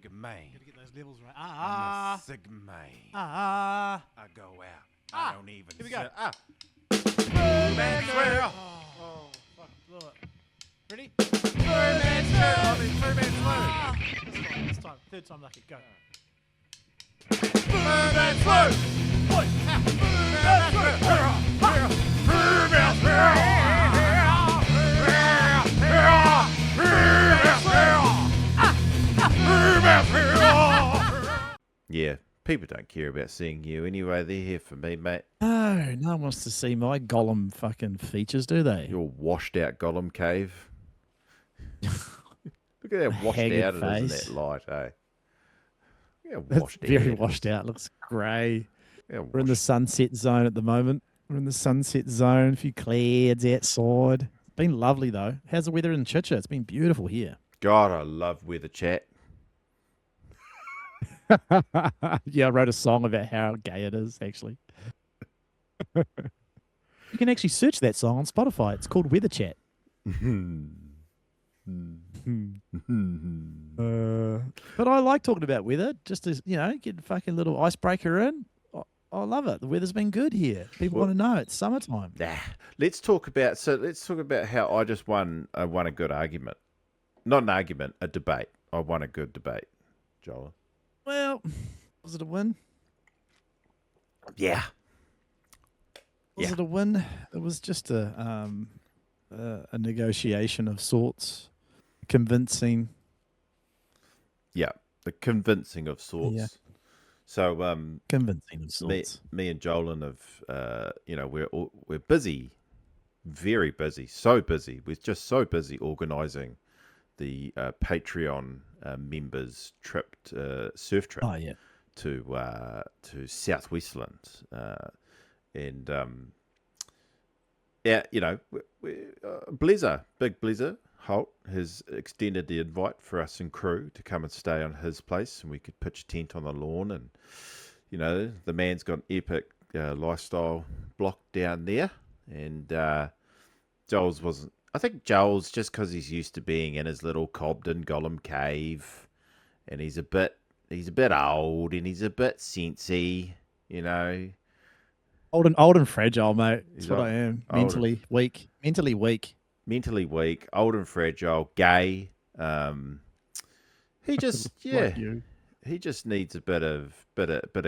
Sigma. Gotta get those levels right. I'm a Sigma. I go out. I don't even. Here we go. Birdman Swoo. Oh, fuck, blew it. Ready? Birdman Swoo. I mean, Birdman Swoo. This time. Third time lucky. Go. Birdman Swoo. Birdman Swoo. Birdman Swoo. Yeah, people don't care about seeing you anyway. They're here for me, mate. No, no one wants to see my Gollum fucking features, do they? Your washed out Gollum cave. Look at how washed Haggard out it is in face. that light, eh? Yeah, It's washed very out. washed out. Looks grey. Yeah, We're in the sunset zone at the moment. We're in the sunset zone. A few clouds outside. It's been lovely though. How's the weather in Chicha? It's been beautiful here. God, I love weather chat. Yeah, I wrote a song about how gay it is, actually. You can actually search that song on Spotify. It's called Weather Chat. But I like talking about weather, just to, get a fucking little icebreaker in. I love it. The weather's been good here. People want to know it's summertime. Nah. Let's talk about how I just won a good argument. Not an argument, a debate. I won a good debate, Joel. Well, was it a win? Yeah. Was it a win? It was just a negotiation of sorts, convincing. Yeah, the convincing of sorts. Yeah. So, Convincing of sorts. me and Jolin have, we're busy, very busy, so busy. We're just so busy organising the Patreon members trip, surf trip. Oh, yeah. To South Westland, and Blizzard, big Blizzard Holt has extended the invite for us and crew to come and stay on his place, and we could pitch a tent on the lawn. And the man's got an epic lifestyle block down there, and Joel's wasn't. I think Joel's just because he's used to being in his little Cobden Gollum cave, and he's a bit old and he's a bit sensy, Old and fragile, mate. That's what I am. Mentally weak. Mentally weak. Old and fragile, gay. He just Like you. he just needs a bit of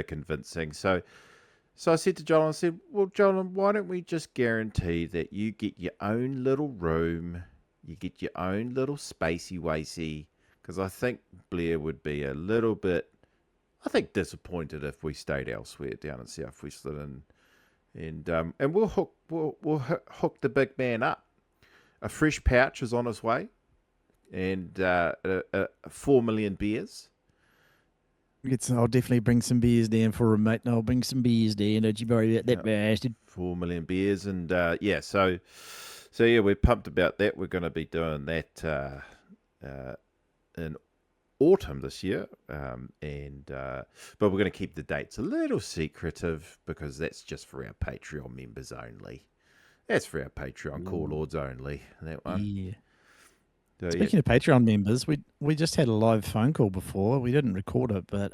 convincing. So I said to Joel, well, Joel, why don't we just guarantee that you get your own little room, you get your own little spacey wacy, because I think Blair would be a little bit, disappointed if we stayed elsewhere down in South Westland, and we'll hook the big man up. A fresh pouch is on his way, and 4 million beers. I'll definitely bring some beers down for him, mate. I'll bring some beers down. Don't you worry about that, bastard. 4 million beers, and so we're pumped about that. We're going to be doing that in autumn this year, but we're going to keep the dates a little secretive because that's just for our Patreon members only. That's for our Patreon call lords only. That one. Yeah. So, Speaking of Patreon members, we just had a live phone call before. We didn't record it, but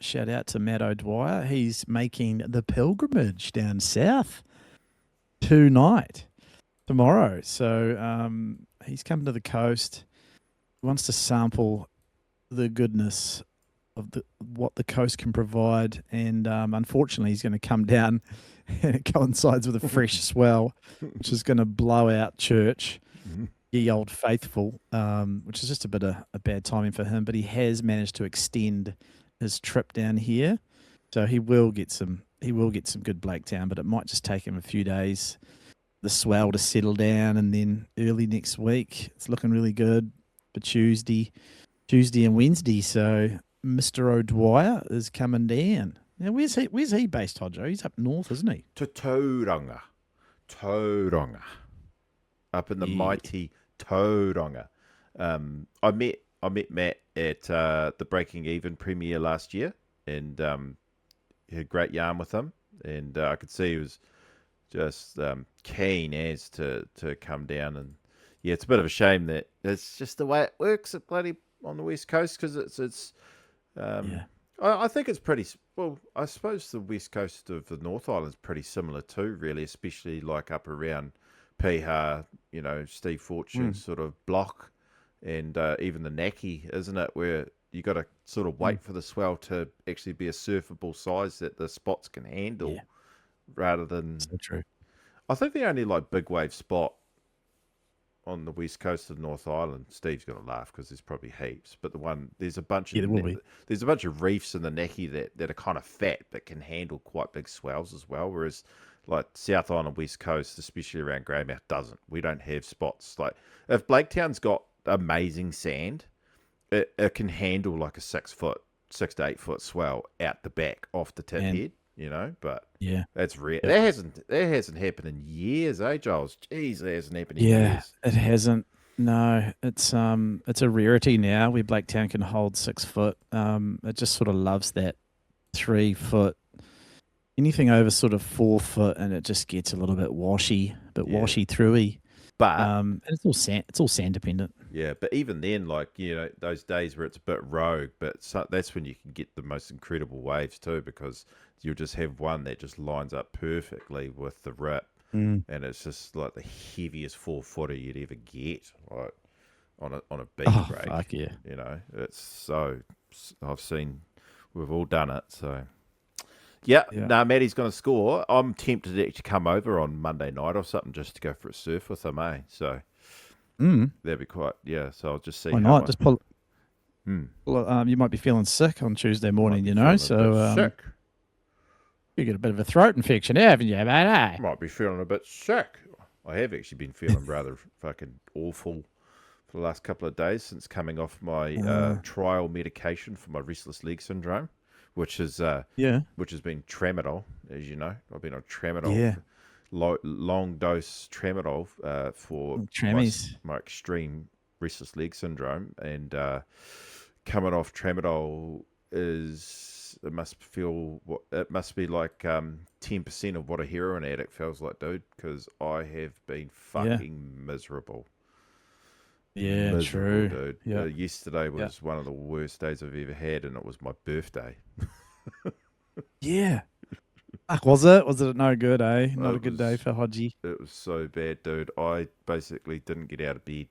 shout out to Matt O'Dwyer. He's making the pilgrimage down south tomorrow. So he's coming to the coast. He wants to sample the goodness of what the coast can provide, and unfortunately, he's going to come down, and it coincides with a fresh swell, which is going to blow out church. Ye old faithful, which is just a bit of a bad timing for him, but he has managed to extend his trip down here, so he will get some good Blaketown, but it might just take him a few days, the swell to settle down, and then early next week it's looking really good for Tuesday and Wednesday. So Mr. O'Dwyer is coming down. Now where's he based, Hodjo? He's up north, isn't he? Tauranga. Up in the mighty Tauranga. I met Matt at the Breaking Even premiere last year, and had a great yarn with him, and I could see he was just keen as to come down. And yeah, it's a bit of a shame that it's just the way it works at bloody on the West Coast, because it's Yeah. I think it's pretty well. I suppose the west coast of the North Island is pretty similar too, really, especially like up around Piha, Steve Fortune's Mm. sort of block, and even the Naki, isn't it? Where you got to sort of Mm. wait for the swell to actually be a surfable size that the spots can handle, Yeah. rather than. So true. I think the only like big wave spot on the west coast of North Island, Steve's gonna laugh because there's probably heaps. But there's a bunch Yeah, of there will be. there's a bunch of reefs in the Necky that are kind of fat but can handle quite big swells as well. Whereas like South Island, West Coast, especially around Greymouth, doesn't. We don't have spots like if Blaketown's got amazing sand, it can handle like a 6 foot, 6 to 8 foot swell out the back off the tip And head. But yeah. that's rare. Yep. That hasn't happened in years, eh, Giles? Jeez, that hasn't happened in Yeah, years. it hasn't. No, it's a rarity now where Blaketown can hold 6 foot. It just sort of loves that 3 foot. Anything over sort of 4 foot, and it just gets a little bit washy, Yeah. throughy. But And it's all sand. It's all sand dependent. yeah, but even then, like those days where it's a bit rogue, but that's when you can get the most incredible waves too, because you'll just have one that just lines up perfectly with the rip, Mm. and it's just like the heaviest 4 footer you'd ever get, like on a beach Oh break. fuck yeah! It's so we've all done it. So yeah, Yeah. no, Maddie's going to score. I'm tempted to actually come over on Monday night or something just to go for a surf with him, eh? So that'd be quite, yeah. So I'll just see Why how not? I- Just pull. Hmm. You might be feeling sick on Tuesday morning, Might be feeling a bit sick. You get a bit of a throat infection, haven't you, mate? Might be feeling a bit sick. I have actually been feeling rather fucking awful for the last couple of days since coming off my trial medication for my restless leg syndrome, which is Yeah. which has been tramadol, as you know. I've been on tramadol, Yeah. long dose tramadol for Trammies. my extreme restless leg syndrome, and coming off tramadol it must be like 10% of what a heroin addict feels like, dude, because I have been fucking miserable. Yeah, Miserable, true. dude. Yeah. Yesterday was one of the worst days I've ever had, and it was my birthday. Yeah. Fuck, was it? Was it no good, eh? Not a It good day was- for Hodgie. It was so bad, dude. I basically didn't get out of bed.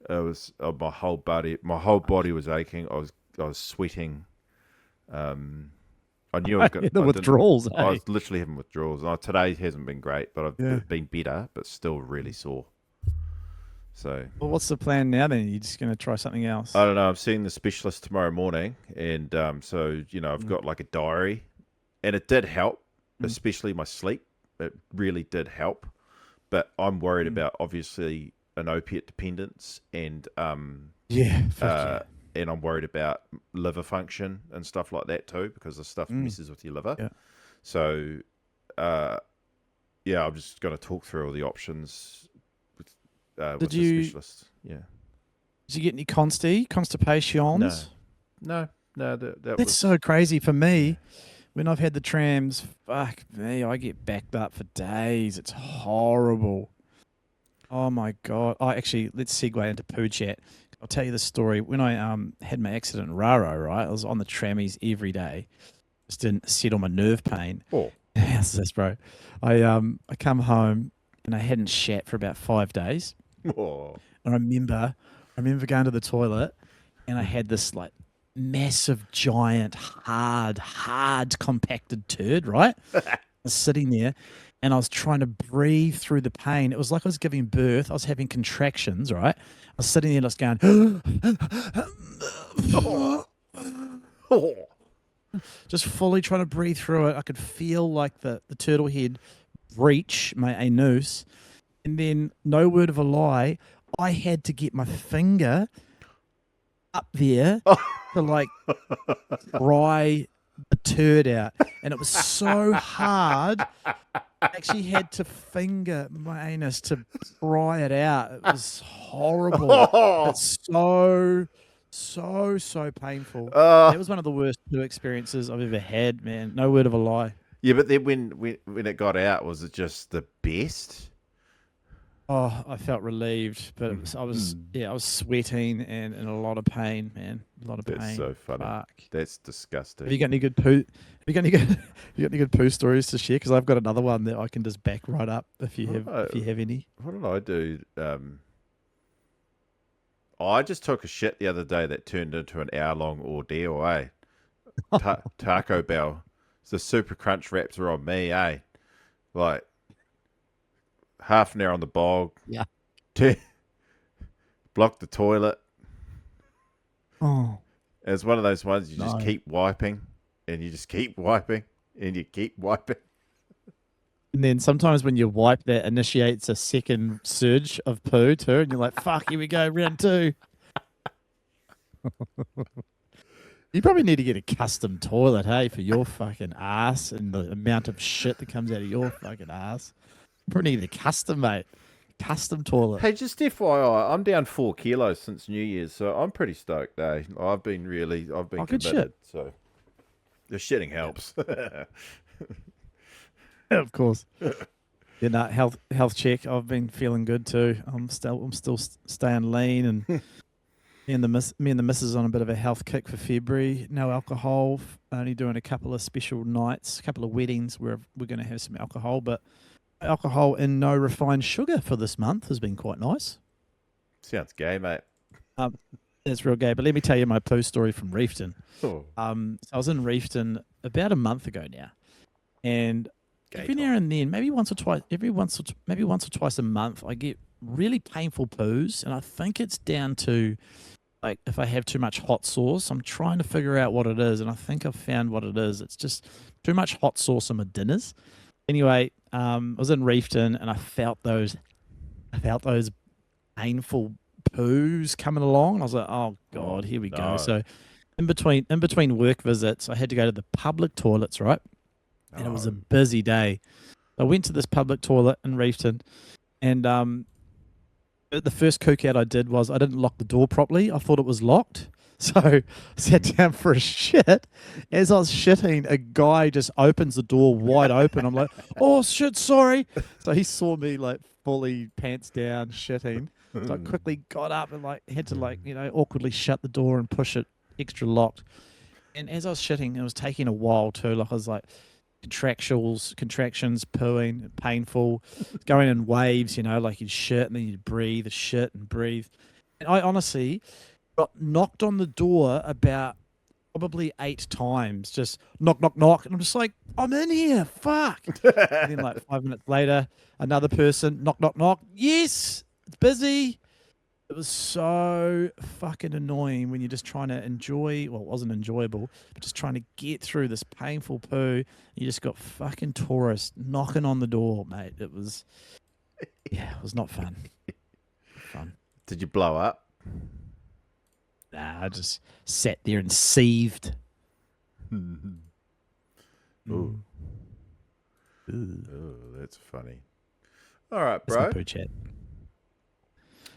It was my whole body was aching. I was sweating. I knew I was going. The withdrawals, I eh? was literally having withdrawals. And today hasn't been great, but I've been better, but still really sore. So Well, what's the plan now then? You're just going to try something else? I don't know. I'm seeing the specialist tomorrow morning, and so I've got like a diary, and it did help, especially my sleep. It really did help, but I'm worried about obviously an opiate dependence, and Yeah. Fuck and I'm worried about liver function and stuff like that too, because the stuff messes with your liver. Yeah. So, I'm just going to talk through all the options with the specialist. Yeah. Did you get any constipations? No. That That's was so crazy for me. When I've had the trams, fuck me, I get backed up for days. It's horrible. Oh my god! Let's segue into poo chat. I'll tell you the story. When I had my accident in Raro, right? I was on the trammies every day. Just didn't settle my nerve pain. Oh. How's this, bro? I come home and I hadn't shat for about 5 days. Oh. And I remember going to the toilet and I had this like massive, giant, hard compacted turd, right? I was sitting there and I was trying to breathe through the pain. It was like I was giving birth. I was having contractions, right? I was sitting there and I was going, Oh. just fully trying to breathe through it. I could feel like the turtle head breach my anus. And then, no word of a lie, I had to get my finger up there to like pry the turd out. And it was so hard. I actually had to finger my anus to pry it out. It was horrible. It's so painful. It was one of the worst poo experiences I've ever had, man. No word of a lie. Yeah, but then when it got out, was it just the best? Oh, I felt relieved, but I was sweating and in a lot of pain, man. A lot of That's pain. so funny. Fuck. That's disgusting. Have you got any good poo? Have you got any good? Have you got any good poo stories to share? Because I've got another one that I can just back right up if you have any. What did I do? I just took a shit the other day that turned into an hour-long ordeal, eh? Taco Bell. The Super Crunch wraps are on me, eh? Like, half an hour on the bog. Yeah. Block the toilet. Oh. It's one of those ones you just No. keep wiping, and you just keep wiping, and you keep wiping. And then sometimes when you wipe, that initiates a second surge of poo too, and you're like, "Fuck, here we go, round 2." You probably need to get a custom toilet, hey, for your fucking ass and the amount of shit that comes out of your fucking ass. You probably need a custom, mate. Custom toilet. Hey, just FYI, I'm down 4 kilos since New Year's, so I'm pretty stoked, eh? I've been Oh, good committed, shit. so the shitting helps. Of course. Yeah, no, health check. I've been feeling good too. I'm still staying lean, and me and the missus on a bit of a health kick for February. No alcohol. Only doing a couple of special nights, a couple of weddings where we're going to have some alcohol, but alcohol and no refined sugar for this month has been quite nice. Sounds gay, mate. That's real gay. But let me tell you my poo story from Reefton. Oh, So I was in Reefton about a month ago now, and gay every time. now and then, maybe once or twice a month, I get really painful poos, and I think it's down to like if I have too much hot sauce. I'm trying to figure out what it is, and I think I've found what it is. It's just too much hot sauce on my dinners. Anyway, I was in Reefton, and I felt those painful poos coming along. And I was like, oh God, here we no. go. So in between work visits, I had to go to the public toilets, right? And it was a busy day. I went to this public toilet in Reefton, and the first kook out I did was I didn't lock the door properly. I thought it was locked. So I sat down for a shit. As I was shitting, a guy just opens the door wide open. I'm like, oh shit, sorry. So he saw me like fully pants down shitting. So I quickly got up and like had to awkwardly shut the door and push it extra locked. And as I was shitting, it was taking a while too. Like I was like contractions, pooing, painful, going in waves, like you'd shit and then you'd breathe, shit and breathe. And I honestly got knocked on the door about probably 8 times, just knock, knock, knock. And I'm just like, I'm in here, fuck. And then like 5 minutes later, another person, knock, knock, knock. Yes, it's busy. It was so fucking annoying when you're just trying to enjoy, well, it wasn't enjoyable, but just trying to get through this painful poo. You just got fucking tourists knocking on the door, mate. It was not fun. Did you blow up? Nah, I just sat there and seethed. Ooh. Oh, that's funny. All right, That's my bro. poo chat.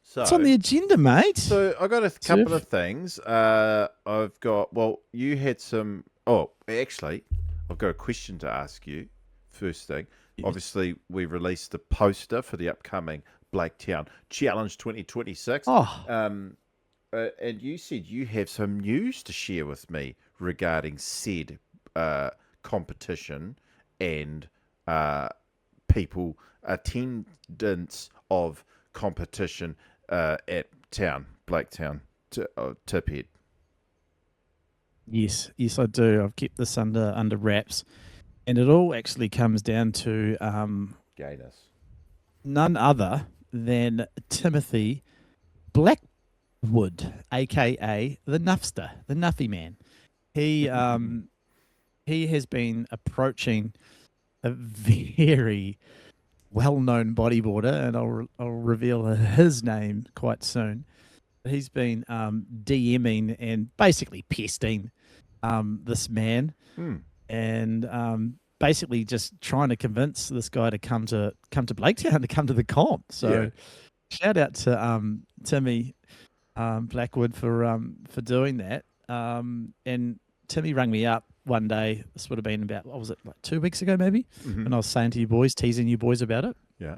So, What's on the agenda, mate? So I got a couple of things. I've got, you had some. Oh, actually, I've got a question to ask you. First thing, Yes. obviously, we released the poster for the upcoming Blaketown Challenge 2026. Oh, And you said you have some news to share with me regarding said competition and people attendance of competition at Blaketown, Tiphead. yes, I do. I've kept this under wraps, and it all actually comes down to Gayness. none other than Timothy Blackwood, aka the Nuffster, the Nuffy Man. He has been approaching a very well-known bodyboarder, and I'll reveal his name quite soon. He's been DMing and basically pesting this man, and basically just trying to convince this guy to come to Blaketown, to come to the comp. So shout out to Timmy Blackwood for doing that. And Timmy rang me up one day. This would have been about, what was it, like 2 weeks ago maybe? And I was saying to you boys, teasing you boys about it. Yeah.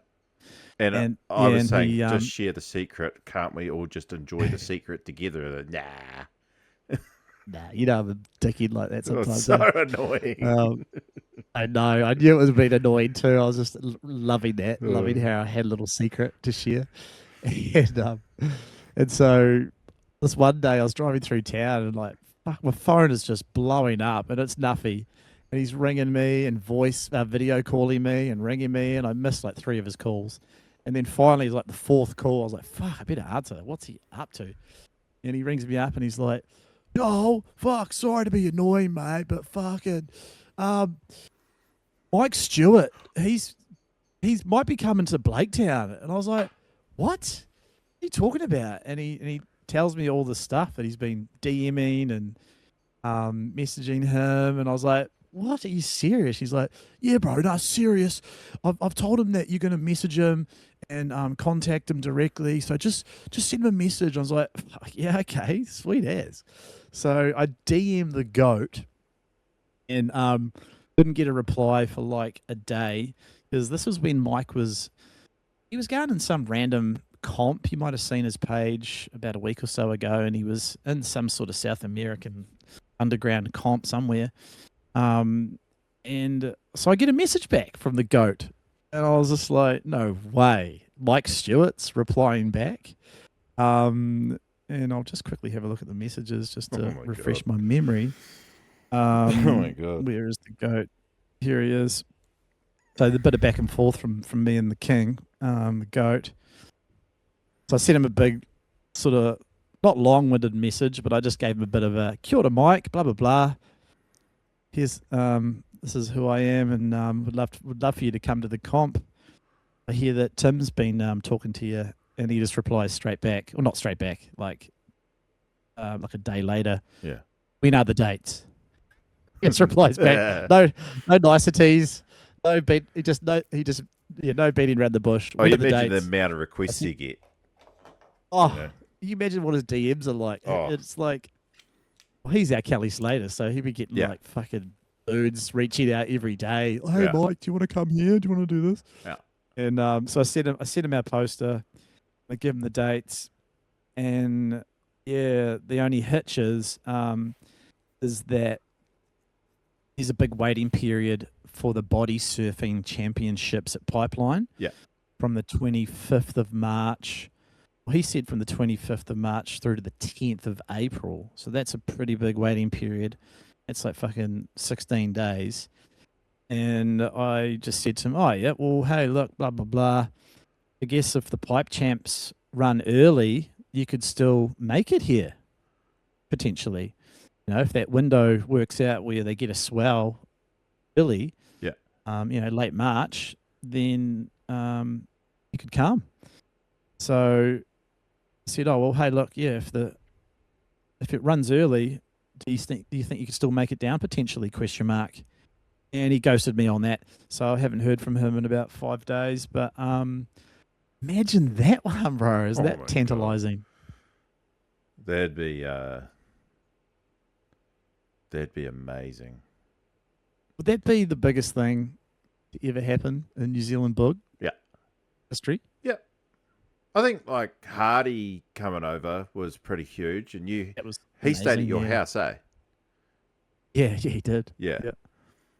And I yeah, was and saying, he, just share the secret, can't we all just enjoy the secret together? Nah. Nah, you know I'm a dickhead like that Oh, sometimes. so Eh? annoying. I know. I knew it was being annoying too. I was just loving that, loving Oh, how I had a little secret to share. And so this one day I was driving through town and like, fuck, my phone is just blowing up and it's Nuffy. And he's ringing me and video calling me and ringing me. And I missed like 3 of his calls. And then finally, he's like the 4th call. I was like, fuck, I better answer that. What's he up to? And he rings me up and he's like, "Oh, fuck, sorry to be annoying, mate, but fucking, um, Mike Stewart, he's might be coming to Blaketown." And I was like, "What? What are you talking about?" And he tells me all the stuff that he's been DMing and messaging him, and I was like, "What? Are you serious?" He's like, "Yeah, bro, no, serious. I've told him that you're gonna message him and contact him directly. So just send him a message." I was like, "Fuck, yeah, okay, sweet as." So I DM'd the goat and didn't get a reply for like a day because this was when he was going in some random comp. You might have seen his page about a week or so ago, and he was in some sort of South American underground comp somewhere. And so I get a message back from the goat, and I was just like, "No way, Mike Stewart's replying back." And I'll just quickly have a look at the messages just to my refresh God. my memory. Oh my God. Where is the goat? Here he is. So the bit of back and forth from me and the king, the goat. So I sent him a big sort of not long-winded message, but I just gave him a bit of a "Kia ora, Mike, blah blah blah. Here's this is who I am, and would love for you to come to the comp. I hear that Tim's been talking to you," and he just replies straight back, or not straight back, like a day later. Yeah. "We know the dates." He just replies back, no niceties, no beat. No beating around the bush. Oh, When you are the imagine the dates? amount of requests you get. Oh, You know? you imagine what his DMs are like. Oh. It's like, well, he's our Kelly Slater, so he'd be getting Yeah. like fucking dudes reaching out every day. "Hey, Yeah. Mike, do you want to come here? Do you want to do this?" Yeah. And so I sent him our poster. I give him the dates, and yeah, the only hitch is that there's a big waiting period for the body surfing championships at Pipeline. Yeah. From the 25th of March. Well, he said from the 25th of March through to the 10th of April. So that's a pretty big waiting period. It's like fucking 16 days. And I just said to him, "Oh, yeah, well, hey, look, blah, blah, blah. I guess if the pipe champs run early, you could still make it here, potentially. You know, if that window works out where they get a swell early, Yeah. Late March, then you could come." So I said, "Oh, well, hey, look, yeah, if it runs early, do you think you could still make it down potentially?" Question mark. And he ghosted me on that. So I haven't heard from him in about 5 days. But imagine that one, bro. Is Oh my that God. tantalizing? That'd be amazing. Would that be the biggest thing to ever happen in New Zealand bug Yeah. history? Yeah. I think like Hardy coming over was pretty huge, and That was he stayed at amazing, your yeah. house, eh? Yeah, he did. Yeah. Yeah.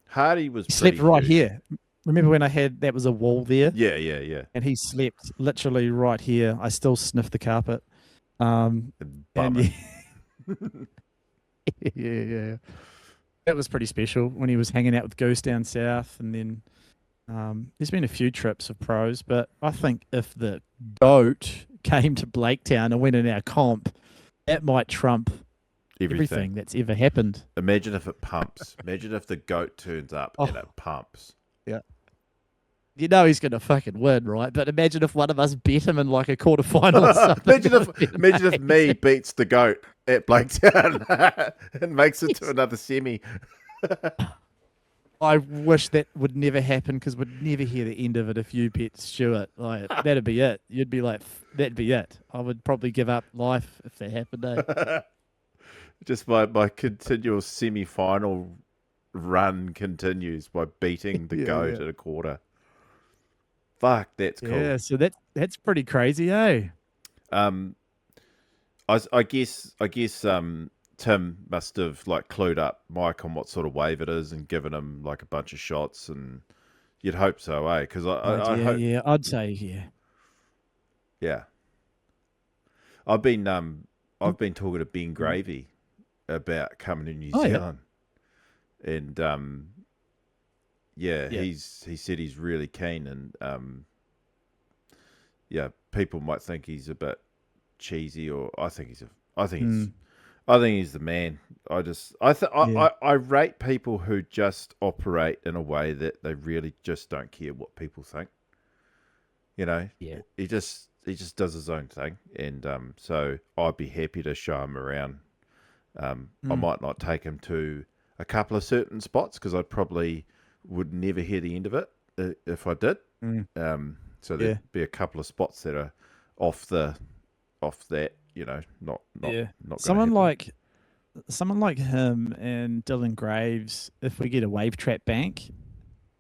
Hardy was He pretty slept right huge. here. Remember when that was a wall there? Yeah. And he slept literally right here. I still sniff the carpet. And Bummer. yeah. That was pretty special when he was hanging out with Goose down south. And then there's been a few trips of pros, but I think if the goat came to Blaketown and went in our comp, that might trump everything that's ever happened. Imagine if it pumps. Imagine if the goat turns up and it pumps. Yeah. You know he's going to fucking win, right? But imagine if one of us bet him in like a quarterfinal or something. imagine if me beats the goat at Blaketown and makes it to another semi. I wish that would never happen because we'd never hear the end of it if you bet Stuart. Like, that'd be it. You'd be like, that'd be it. I would probably give up life if that happened. Eh? Just my continual semi-final run continues by beating the goat at a quarter. Fuck, that's cool. Yeah, so that's pretty crazy, eh? I guess Tim must have like clued up Mike on what sort of wave it is and given him like a bunch of shots, and you'd hope so, eh? Because I Yeah, hope, yeah. I'd say yeah. yeah. I've been talking to Ben Gravy about coming to New Oh yeah. Zealand, and yeah, Yeah. he said he's really keen, and yeah, people might think he's a bit cheesy, or I think he's Mm, I think he's the man. yeah. I rate people who just operate in a way that they really just don't care what people think. You know, Yeah. he just does his own thing, and so I'd be happy to show him around. I Mm, might not take him to a couple of certain spots because I probably would never hear the end of it if I did. mm, So yeah. there'd be a couple of spots that are off that, Yeah. not going to Someone happen. like someone like him and Dylan Graves, if we get a wave trap bank,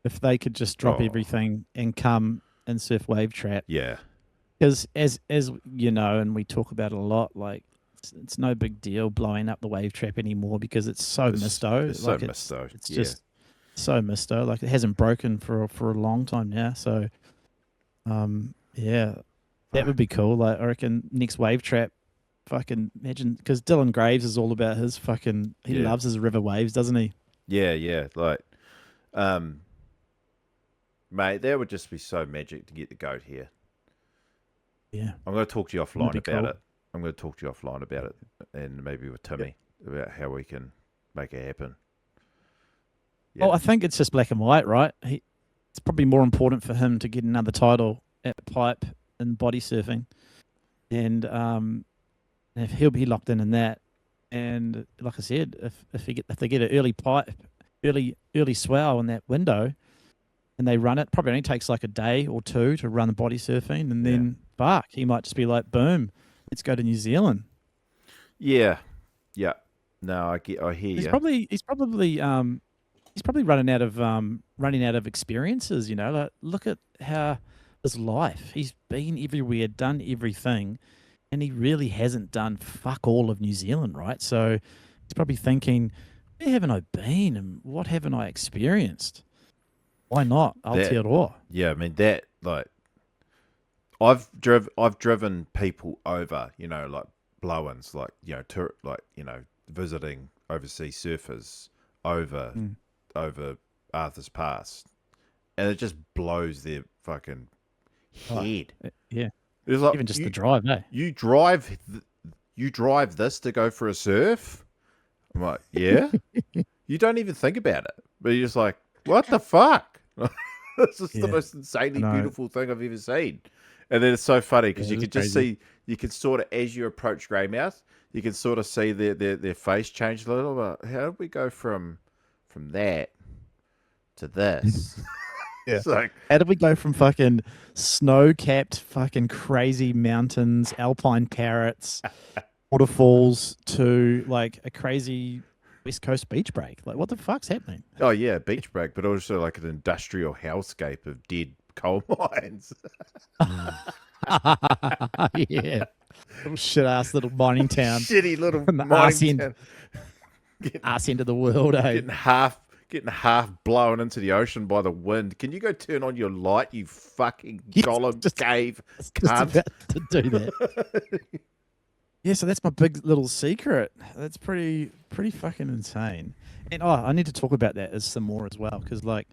if they could just drop Oh, everything and come and surf wave trap, yeah, because as you know, and we talk about it a lot, like it's no big deal blowing up the wave trap anymore because it's so misto. it's so Like missed though. it's Yeah, just so misto. Like it hasn't broken for a long time now. So yeah, that would fuck. be cool. Like I reckon next wave trap. Fucking imagine, because Dylan Graves is all about his fucking. He Yeah, loves his river waves, doesn't he? yeah. Like, um, mate, that would just be so magic to get the goat here. Yeah, I'm going to talk to you would offline be about cool. it. I'm going to talk to you offline about it, and maybe with Yep. Timmy about how we can make it happen. Well, Yeah, I think it's just black and white, right? It's probably more important for him to get another title at pipe in body surfing, and if he'll be locked in that, and like I said, if they get an early pipe, early swell in that window, and they run it, probably only takes like a day or two to run the body surfing, and yeah, then fuck, he might just be like, boom, let's go to New Zealand. yeah, yeah. No, I hear He's you. probably he's probably he's probably running out of experiences. You know, like look at how his life. He's been everywhere, done everything, and he really hasn't done fuck all of New Zealand, right? So he's probably thinking, where haven't I been, and what haven't I experienced? Why not That, Aotearoa? yeah. I mean that, like, I've driven people over, like blow-ins, like visiting overseas surfers over Mm. over Arthur's Pass, and it just blows their fucking Oh, head. yeah. It's like Even just the drive, eh? you drive you drive this to go for a surf. I'm like, yeah. You don't even think about it, but you're just like, what the fuck? This is the Yeah, most I insanely know. beautiful thing I've ever seen. And then it's so funny Yeah, because it you is can just crazy. see, you can sort of, as you approach Greymouth, you can sort of see their face change a little. But how did we go from that to this? Yeah. It's like, How did we go from fucking snow-capped, fucking crazy mountains, alpine parrots, waterfalls to like a crazy West Coast beach break? Like, what the fuck's happening? oh yeah, beach break, but also like an industrial hellscape of dead coal mines. Yeah, little shit ass little mining town Shitty little in the mining town, getting arse end of the world, eh? getting half getting half blown into the ocean by the wind. Can you go turn on your light, you fucking Yes, golem just cave just cunt? about to do that. Yeah, so that's my big little secret. That's pretty fucking insane. And I need to talk about that as some more as well because like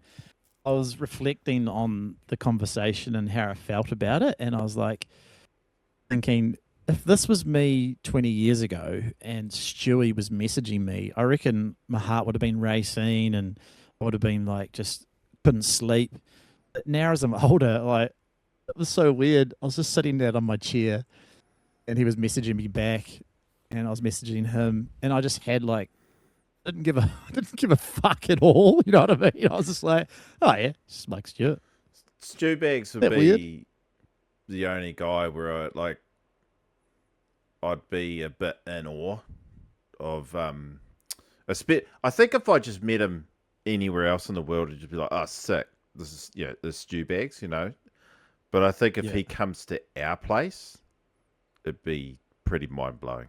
I was reflecting on the conversation and how I felt about it, and I was like thinking, if this was me 20 years ago and Stewie was messaging me, I reckon my heart would have been racing and I would have been like just couldn't sleep. But now as I'm older, like it was so weird. I was just sitting there on my chair and he was messaging me back and I was messaging him and I just had like didn't give a didn't give a fuck at all. You know what I mean? I was just like, oh yeah, just Mike Stewart. Stew Bags would That weird? be the only guy where I'd be a bit in awe of I think if I just met him anywhere else in the world, it'd just be like, oh, sick. This Stew Bags. But I think if Yeah. he comes to our place, it'd be pretty mind blowing.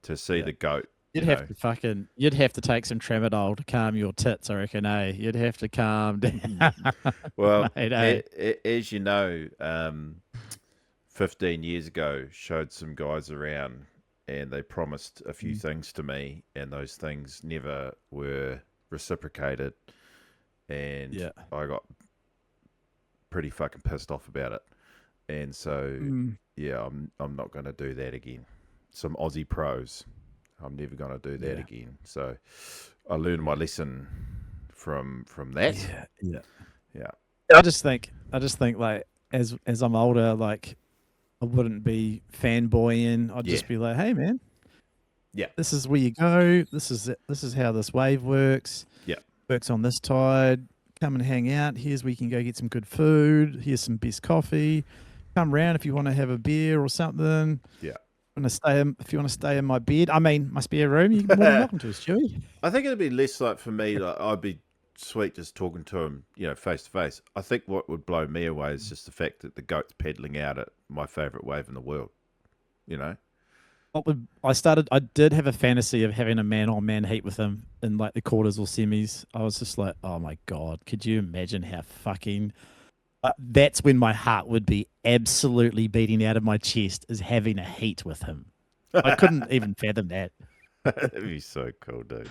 to see Yeah. the goat. You'd have to take some tramadol to calm your tits, I reckon, eh? You'd have to calm down, Well, mate, eh? as you know, 15 years ago, showed some guys around and they promised a few things to me, and those things never were reciprocated. And Yeah. I got pretty fucking pissed off about it. And so, yeah, I'm not going to do that again. Some Aussie pros. I'm never going to do that Yeah. again. So I learned my lesson from that. Yeah. Yeah. I just think like as I'm older, like I wouldn't be fanboying. I'd just be like, hey man, Yeah. this is where you go. This is how this wave works. Yeah. Works on this tide. Come and hang out. Here's where you can go get some good food. Here's some best coffee. Come round if you want to have a beer or something. Yeah. If you want to stay in my bed, I mean my spare room, you're more than welcome to, Stewie. I think it'd be less like for me, like I'd be sweet just talking to him, face to face. I think what would blow me away is just the fact that the goat's pedaling out at my favourite wave in the world. I did have a fantasy of having a man-on-man heat with him in like the quarters or semis. I was just like, oh my God, could you imagine how fucking... that's when my heart would be absolutely beating out of my chest, is having a heat with him. I couldn't even fathom that. That'd be so cool, dude.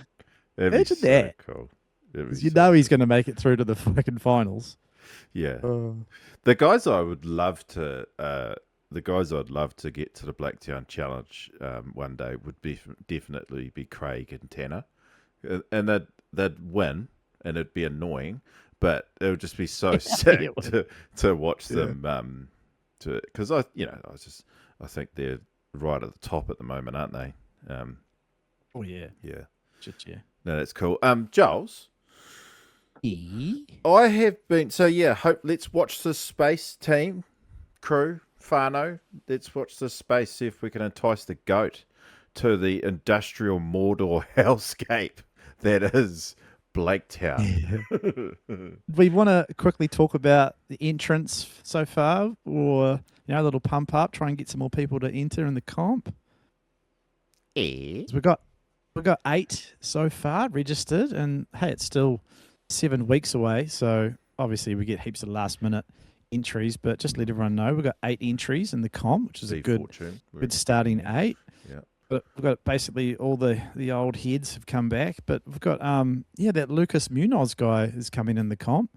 Imagine that. Cool. You know he's going to make it through to the fucking finals. Yeah. The guys I would love to... the guys I'd love to get to the Blacktown Challenge one day would definitely be Craig and Tanner, and they'd win, and it'd be annoying, but it would just be so sick to watch them. Because I think they're right at the top at the moment, aren't they? Oh yeah, yeah, shit, yeah. No, that's cool. Giles, Yeah. I have been let's watch this space team crew. Fano, let's watch this space, see if we can entice the goat to the industrial Mordor hellscape that is Blaketown. We want to quickly talk about the entrance so far, or a little pump up, try and get some more people to enter in the comp. Yeah. We've got 8 so far registered, and hey, it's still 7 weeks away, so obviously we get heaps of last minute entries, but just let everyone know we've got 8 entries in the comp, which is a good starting 8. Yeah, but we've got basically all the old heads have come back, but we've got that Lucas Munoz guy is coming in the comp.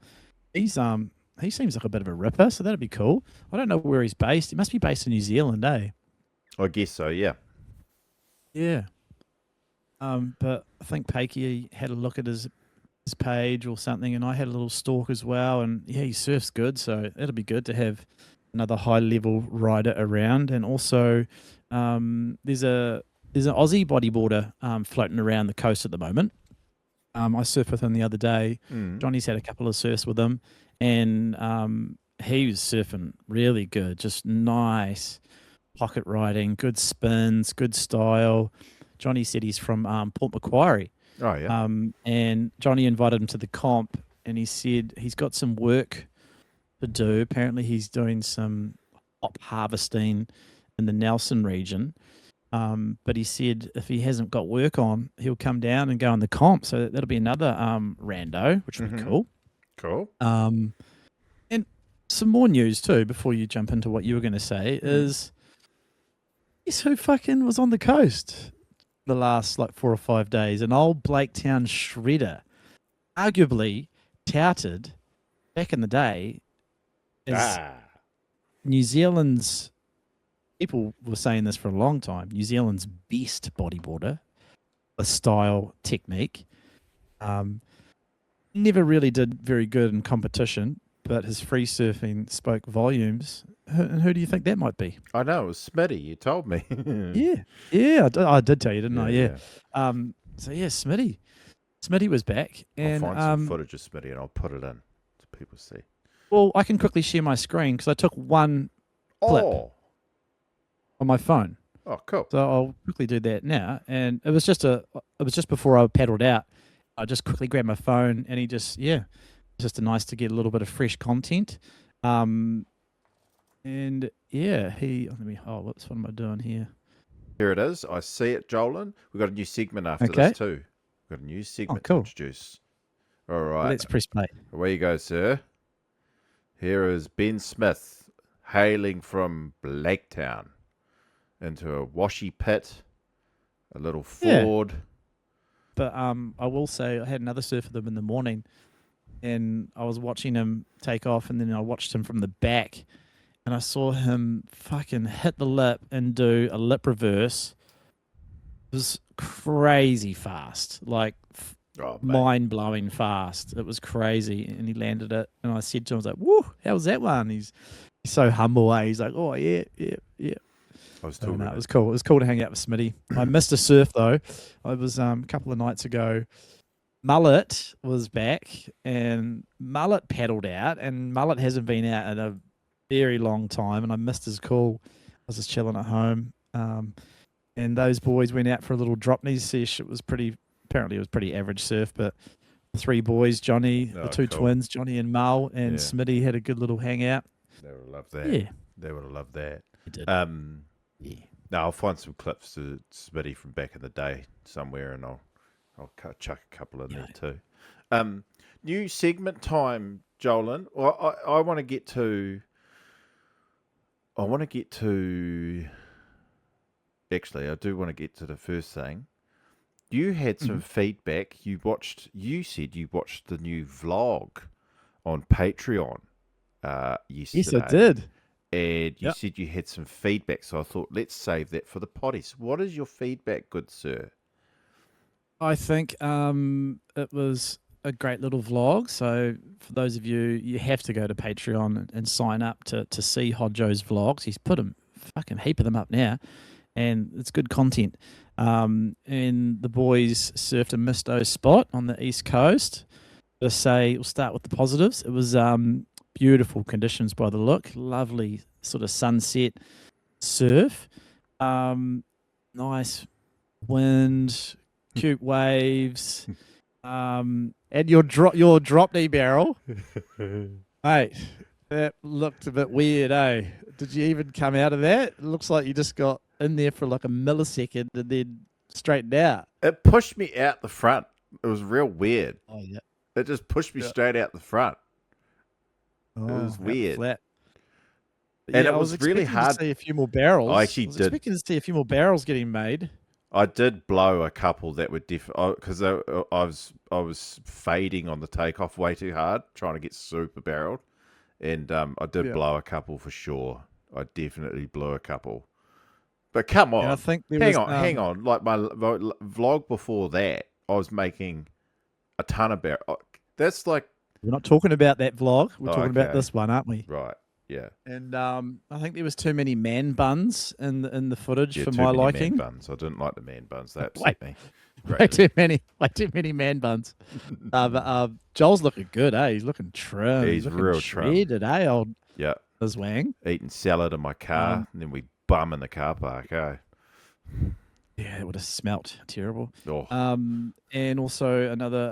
He seems like a bit of a ripper, so that'd be cool. I don't know where he's based. He must be based in New Zealand, eh? I guess so. Yeah. But I think Pakey had a look at his page or something, and I had a little stalk as well, and he surfs good, so it'll be good to have another high level rider around. And also there's an Aussie bodyboarder floating around the coast at the moment. I surfed with him the other day. Johnny's had a couple of surfs with him, and he was surfing really good, just nice pocket riding, good spins, good style. Johnny said he's from Port Macquarie. Oh, yeah. And Johnny invited him to the comp, and he said he's got some work to do. Apparently he's doing some hop harvesting in the Nelson region. But he said if he hasn't got work on, he'll come down and go on the comp. So that'll be another rando, which would be cool. Cool. And some more news too, before you jump into what you were going to say, is guess who fucking was on the coast the last 4 or 5 days? An old Blaketown shredder, arguably touted back in the day as New Zealand's, people were saying this for a long time, New Zealand's best bodyboarder, a style, technique. Never really did very good in competition, but his free surfing spoke volumes. And who do you think that might be? I know, it was Smitty. You told me. Yeah, I did tell you, didn't I? Yeah. So yeah, Smitty was back, and I'll find some footage of Smitty and I'll put it in so people see. Well, I can quickly share my screen because I took one clip on my phone. Oh, cool. So I'll quickly do that now, and it was just before I paddled out. I just quickly grabbed my phone, and it's just nice to get a little bit of fresh content. And yeah, what am I doing here? Here it is. I see it, Jolin. We've got a new segment after Okay. this too. We've got a new segment cool. to introduce. All right. Let's press play. Away you go, sir. Here is Ben Smith hailing from Blaketown into a washy pit, a little Yeah. Ford. But I will say I had another surf with him in the morning, and I was watching him take off, and then I watched him from the back, and I saw him fucking hit the lip and do a lip reverse. It was crazy fast, like Oh, mate. mind-blowing fast. It was crazy, and he landed it. And I said to him, I was like, "Woo, how was that one?" He's so humble, eh? He's like, "Oh yeah." I was So, talking no, about it was cool. It was cool to hang out with Smitty. I missed a surf though. I was a couple of nights ago. Mullet was back, and Mullet paddled out, and Mullet hasn't been out in a very long time, and I missed his call. I was just chilling at home, and those boys went out for a little drop knee sesh. It was apparently it was pretty average surf, but the three boys, Johnny, the two cool. twins, Johnny and Mal, and Yeah. Smitty had a good little hangout. They would have loved that. Yeah, They would have loved that. it did. Yeah. No, I'll find some clips to Smitty from back in the day somewhere, and I'll chuck a couple in there too. New segment time, Jolin. Well, I want to get to. Actually, I do want to get to the first thing. You had some feedback. You said you watched the new vlog on Patreon yesterday. Yes, I did. And you said you had some feedback, so I thought, let's save that for the potty. So what is your feedback, good sir? I think it was a great little vlog. So for those of you, you have to go to Patreon and sign up to see Hodjo's vlogs. He's put a fucking heap of them up now, and it's good content. And the boys surfed a Misto spot on the East Coast. We'll start with the positives. It was beautiful conditions by the look. Lovely sort of sunset surf. Nice wind, cute waves. And your drop knee barrel. Mate, that looked a bit weird, eh? Did you even come out of that? It looks like you just got in there for like a millisecond and then straightened out. It pushed me out the front. It was real weird. Oh yeah. It just pushed me straight out the front. Oh, It was weird. Flat. And it I was really expecting hard. to see a few more barrels. I actually I was did. expecting to see a few more barrels getting made. I did blow a couple that were because I was fading on the takeoff way too hard, trying to get super barreled, and I did blow a couple for sure. I definitely blew a couple. But come on, And I think hang on. Like my vlog before that, I was making a ton of barrel. That's like we're not talking about that vlog. We're talking about okay. this one, aren't we? Right. Yeah. And I think there was too many man buns in the footage Yeah, for too my many liking. Man buns. I didn't like the man buns. They upset me. Way too many man buns. But Joel's looking good, eh? He's looking trim. He's looking real trim. shredded, eh? Old Yeah. Zwang. Eating salad in my car, and then we bum in the car park. Eh? Yeah, it would have smelt terrible. Oh. And also another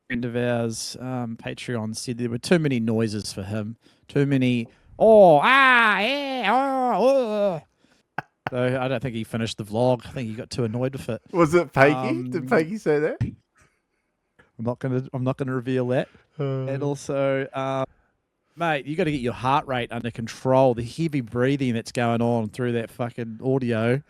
friend of ours, Patreon, said there were too many noises for him. Too many. So I don't think he finished the vlog. I think he got too annoyed with it. Was it Peggy? Did Peggy say that? I'm not gonna reveal that. And also, mate, you got to get your heart rate under control. The heavy breathing that's going on through that fucking audio.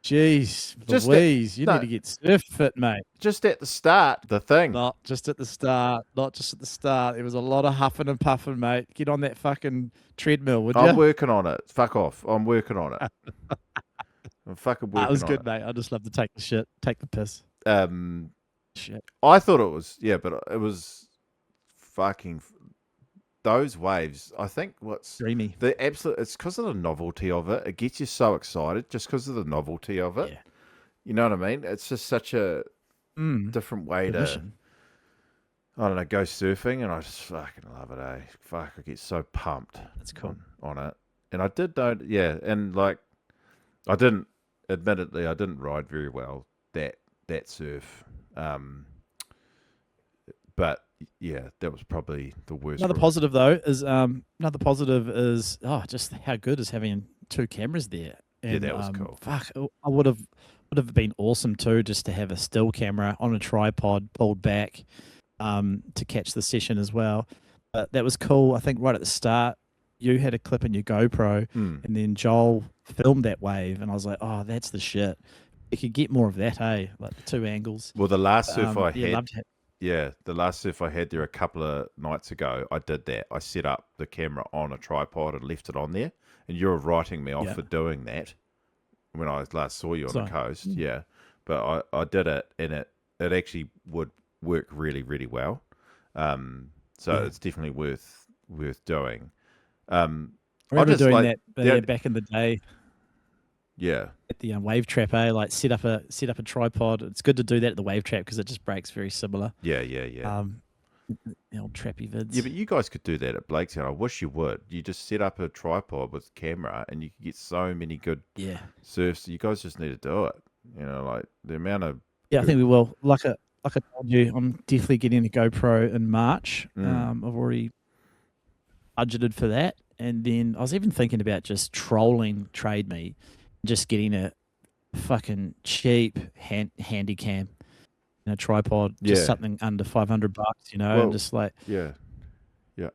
Jeez, Louise, you need to get surf fit, mate. Just at the start, the thing. Not just at the start. There was a lot of huffing and puffing, mate. Get on that fucking treadmill, would you? I'm working on it. Fuck off. I'm working on it. I'm fucking working on it. It was good, mate. I just love to take the piss. Shit. I thought it was, but it was fucking those waves. I think what's Dreamy. it's because of the novelty of it. It gets you so excited just because of the novelty of it. Yeah. You know what I mean? It's just such a different way to, I don't know, go surfing, and I just fucking love it, eh? Fuck, I get so pumped. That's cool. On it. And I did know, and like, admittedly, I didn't ride very well that surf. But yeah, that was probably the worst. Another positive is just how good is having two cameras there. And that was cool. fuck, I would have been awesome too, just to have a still camera on a tripod pulled back, to catch the session as well. But that was cool. I think right at the start, you had a clip in your GoPro, Mm. and then Joel filmed that wave, and I was like, oh, that's the shit. You could get more of that, like the two angles. Well, the last surf I Yeah, had, loved it. yeah, the last surf I had there a couple of nights ago, I did that. I set up the camera on a tripod and left it on there. And you were writing me off Yeah. for doing that when I last saw you on the So, coast. Yeah, but I did it, and it actually would work really, really well. So Yeah. it's definitely worth doing. I I remember just doing like that the back in the day yeah. at the wave trap. Like set up a tripod. It's good to do that at the wave trap because it just breaks very similar. Yeah, yeah, yeah. The old trappy vids. Yeah, but you guys could do that at Blakestown. I wish you would. You just set up a tripod with camera and you could get so many good Yeah. surfs. You guys just need to do it. You know, like the amount of Yeah, I think we will. Like I told you, I'm definitely getting a GoPro in March. Mm. I've already budgeted for that. And then I was even thinking about just trolling Trade Me, just getting a fucking cheap handy cam and a tripod, just Yeah. something under $500, and Well, just like, yeah. Yeah.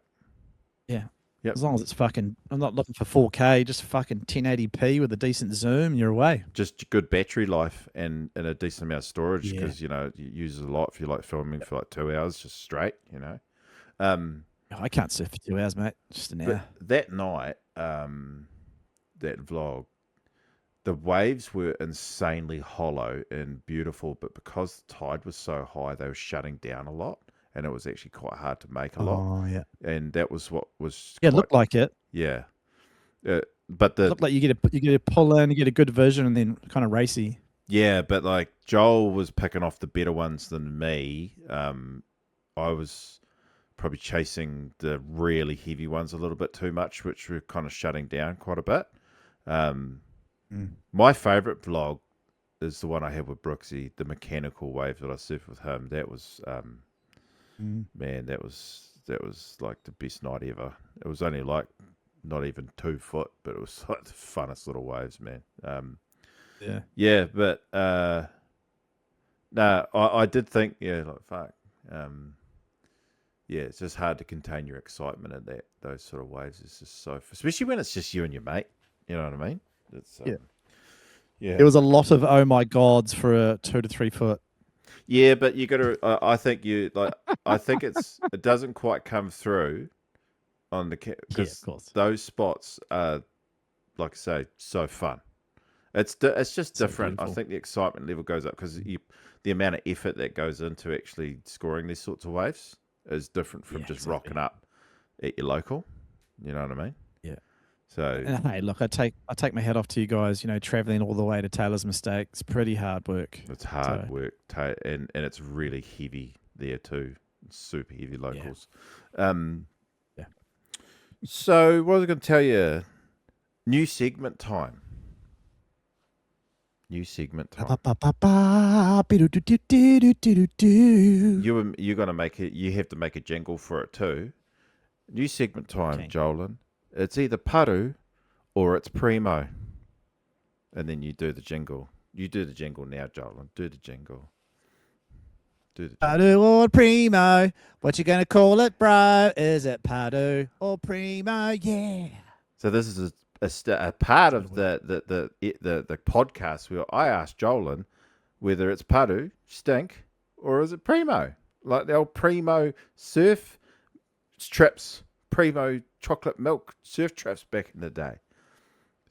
yeah. Yep. As long as it's fucking, I'm not looking for 4K, just fucking 1080p with a decent zoom, and you're away. Just good battery life and a decent amount of storage Yeah. because, you know, you use it a lot if you like filming for like 2 hours just straight, you know. Um, I can't surf for 2 hours, mate. Just an hour. But that night, that vlog, the waves were insanely hollow and beautiful, but because the tide was so high, they were shutting down a lot, and it was actually quite hard to make a lot. Oh, yeah. And that was what was Yeah, it quite, looked like it. yeah. But the Looked like you get a pull in, you get a good vision, and then kind of racy. yeah, but like Joel was picking off the better ones than me. I was probably chasing the really heavy ones a little bit too much, which were kind of shutting down quite a bit. My favorite vlog is the one I had with Brooksy, the mechanical wave that I surfed with him. That was, man, that was like the best night ever. It was only like not even 2 foot, but it was like the funnest little waves, man. Yeah. Yeah, but no, I did think, yeah, like fuck. Yeah, it's just hard to contain your excitement at those sort of waves. It's just so, especially when it's just you and your mate. You know what I mean? It's Yeah. yeah. There was a lot of oh my gods for a 2 to 3 foot. Yeah, but you got to. I think you like. I think it doesn't quite come through on the Yeah, because of course. those spots are, like I say, so fun. It's just So different. I beautiful. think the excitement level goes up because the amount of effort that goes into actually scoring these sorts of waves is different from Yeah, just exactly. rocking up at your local. You know what I mean? Yeah. So And hey, look, I take my hat off to you guys. Traveling all the way to Taylor's Mistake. It's pretty hard work. it's hard So, work, and it's really heavy there too. Super heavy locals. Um, Yeah. So what was I going to tell you? New segment time. New segment time. You're gonna make it. You have to make a jingle for it too. New segment time, Okay. Jolin. It's either Paru or it's Primo, and then you do the jingle. You do the jingle now, Jolin. Do the jingle. Do the jingle. Padu or Primo? What you gonna call it, bro? Is it Padu or Primo? Yeah. So this is a part of the podcast where I asked Jolin whether it's Paru, Stink, or is it Primo? Like the old Primo surf trips, Primo chocolate milk surf trips back in the day.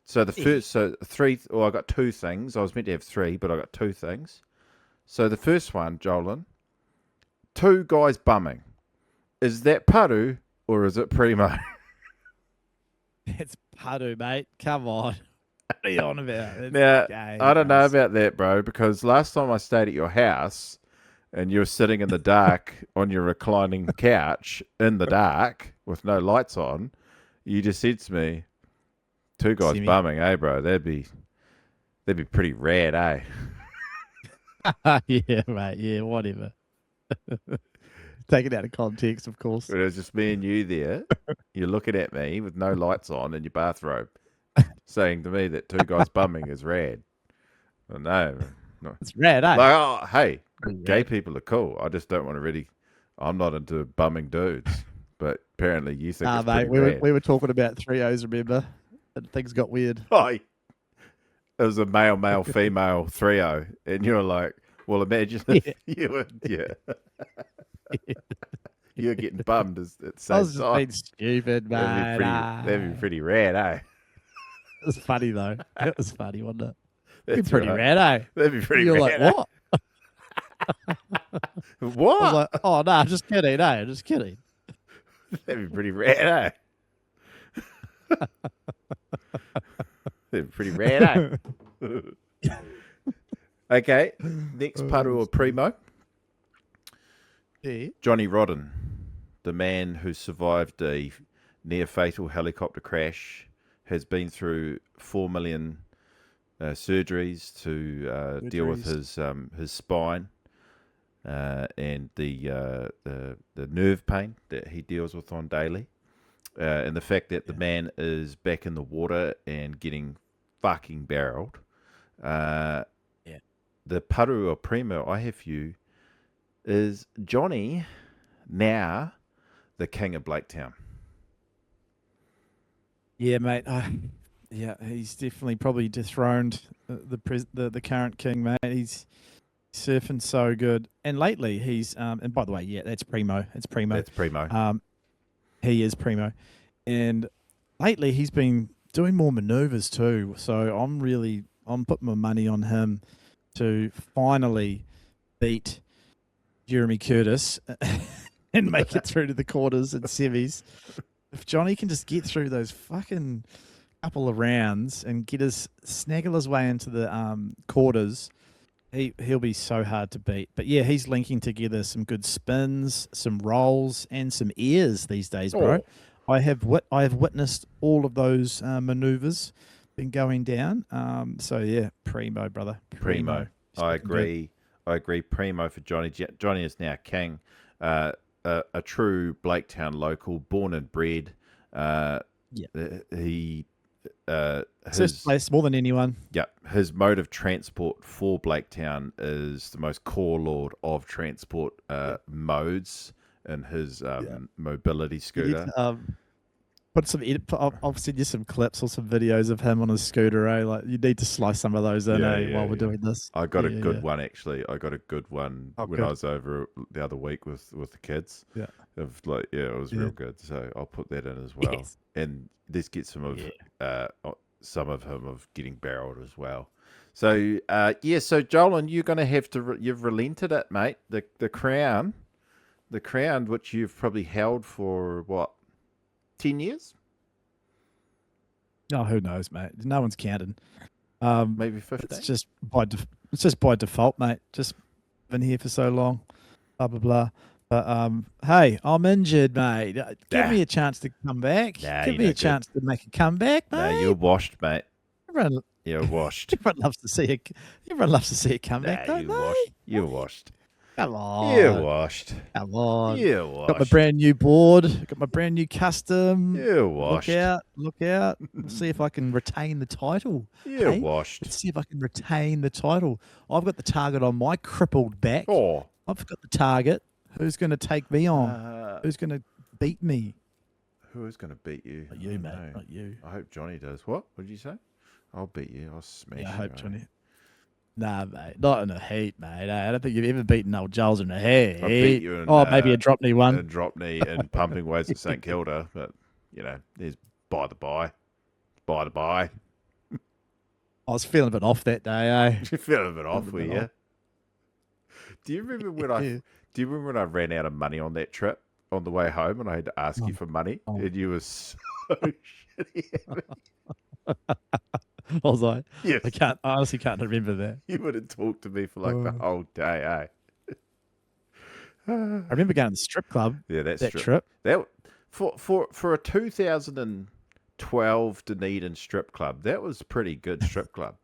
So the first, so three, I got 2 things. I was meant to have 3, but I got 2 things. So the first one, Jolin, 2 guys bumming. Is that Paru or is it Primo? It's Padu, mate. Come on. What are you on about? It's Now, gay, I don't know guys. about that, bro, because last time I stayed at your house and you were sitting in the dark on your reclining couch in the dark with no lights on, you just said to me, 2 guys See me? bumming, eh, bro? That'd be pretty rad, eh? Yeah, mate. Yeah, whatever. Take it out of context, of course. But it was just me and you there. You're looking at me with no lights on in your bathrobe. saying to me that two guys bumming is rad. Well, no. It's rad, eh? Like, oh, hey, Pretty gay rad. people are cool. I just don't want to really. I'm not into bumming dudes, but apparently you think Nah, it's mate, pretty rad. we were talking about trios, remember? And things got weird. Oh, it was a male, female trio, and you're like, well, imagine if you were, you're getting bummed at the I same was just time. being stupid, mate. That'd be pretty rad, eh? It was funny though. It was funny, wasn't it? It'd That's be pretty right. rad, eh? That'd be pretty You're rad. like, what? Eh? I was What? like, oh no, I'm just kidding, eh? Just kidding. That'd be pretty rad, eh? That'd be pretty rad, eh? Okay, next Parua Primo. Yeah. Johnny Rodden, the man who survived a near-fatal helicopter crash, has been through 4 million surgeries to deal with his spine and the nerve pain that he deals with on daily, and the fact that the man is back in the water and getting fucking barreled. The Parua Primo I have for you is Johnny, now the king of Blaketown. Yeah, mate. Yeah, he's definitely probably dethroned the current king, mate. He's surfing so good, and lately he's and by the way, yeah, that's Primo. It's Primo. That's Primo. He is Primo, and lately he's been doing more maneuvers too. So I'm putting my money on him to finally beat Jeremy Curtis and make it through to the quarters and semis. If Johnny can just get through those fucking couple of rounds and snaggle his way into the quarters, he'll be so hard to beat. But yeah, he's linking together some good spins, some rolls, and some airs these days, bro. I have witnessed all of those maneuvers been going down. So yeah, Primo, brother. Primo. I agree. I agree. Primo for Johnny. Johnny is now king. A true Blaketown local, born and bred. He first place more than anyone. Yeah, his mode of transport for Blaketown is the most core lord of transport modes in his mobility scooter. I'll send you some clips or some videos of him on his scooter. Like you need to slice some of those in while we're doing this. I got a good one actually. I got a good one when good. I was over the other week with the kids. Yeah, it was real good. So I'll put that in as well. Yes. And let's get some of him of getting barreled as well. So so Jolan, you're going to have to. You've relented it, mate. The crown, which you've probably held for what, 10 years? Oh, who knows, mate? No one's counting. Maybe 15. It's just by default, mate. Just been here for so long. Blah blah blah. But hey, I'm injured, mate. Give me a chance to come back. Give me a chance to make a comeback, mate. No, you're washed, mate. You're washed. Everyone loves to see a comeback, don't they? You're washed. Come on. You're washed. Come on. You're washed. Got my brand new board. Got my brand new custom. You're washed. Look out. See if I can retain the title. You're washed. Let's see if I can retain the title. I've got the target on my crippled back. Oh. I've got the target. Who's going to take me on? Who's going to beat me? Who is going to beat you? Not you, mate. Not you. I hope Johnny does. What? What did you say? I'll beat you. I'll smash you. I hope Johnny. Nah, mate. Not in a heat, mate. I don't think you've ever beaten old Giles in a heat. I beat you in, maybe a drop knee one. A drop knee and pumping waves at St Kilda. But, there's by the by. By the by. I was feeling a bit off that day, eh? You're feeling a bit off, were you? Do you remember when I ran out of money on that trip on the way home and I had to ask you for money? And you were so shitty. I was like, yes. I honestly can't remember that. You would have talked to me for like the whole day, eh? I remember going to the strip club. Yeah, that trip. That for a 2012 Dunedin strip club, that was a pretty good strip club.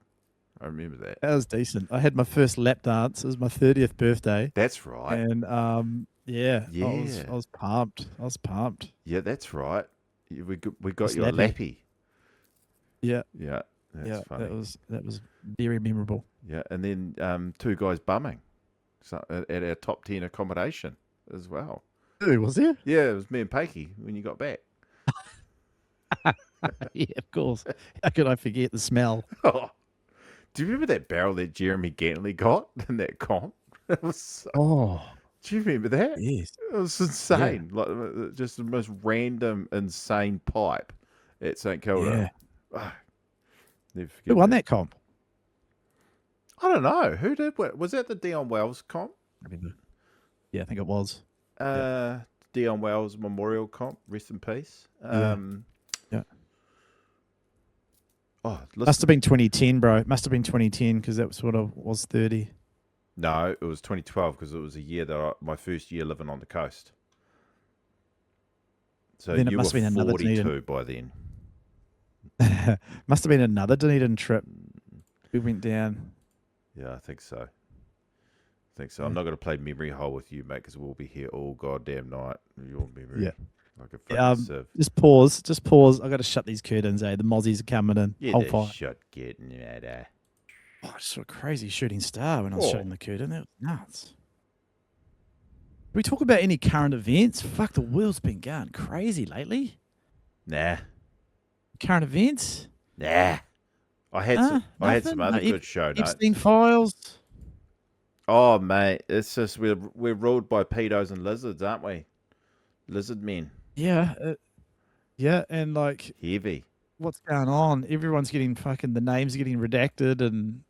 I remember that. That was decent. I had my first lap dance. It was my 30th birthday. That's right. And I was pumped. Yeah, that's right. We got you a lappy. Yeah, Yeah, that's yeah. funny. That was very memorable. Yeah, and then two guys bumming at our top 10 accommodation as well. Ooh, was there? Yeah, it was me and Pakey when you got back. Yeah, of course. How could I forget the smell? Oh, do you remember that barrel that Jeremy Gantley got in that comp? It was Oh, do you remember that? yes. It was Yeah, insane. Like just the most random, insane pipe at St Kilda. yeah. Ah, never Who forget won that. that comp? I don't know. Who did what? Was that the Dion Wells comp? Yeah, I think it was. Yeah, Dion Wells Memorial comp. Rest in peace. yeah, yeah. Oh, Must listen. have been 2010, bro. Must have been 2010 because that was what I was 30. No, it was 2012 because it was a year that my first year living on the coast. So Then it you were must have been another 42 by then. Must have been another Dunedin trip. We went down. Yeah, I think so. I'm not going to play memory hole with you, mate, because we'll be here all goddamn night. Your memory. Yeah. Like a fucking sieve. Just pause. Just pause. I got to shut these curtains, eh? The mozzies are coming in. Yeah, Hold the fire. shot getting at Oh, I just saw a crazy shooting star when I was Oh. shutting the curtain. That was nuts. Did we talk about any current events? Fuck, the world's been going crazy lately. Nah. Current events? Nah. I had some Nothing? other No, good show notes. Epstein files. Oh, mate, it's just we're ruled by pedos and lizards, aren't we? Lizard men. Yeah. Yeah, and like, Heavy. what's going on? Everyone's getting fucking, the names are getting redacted and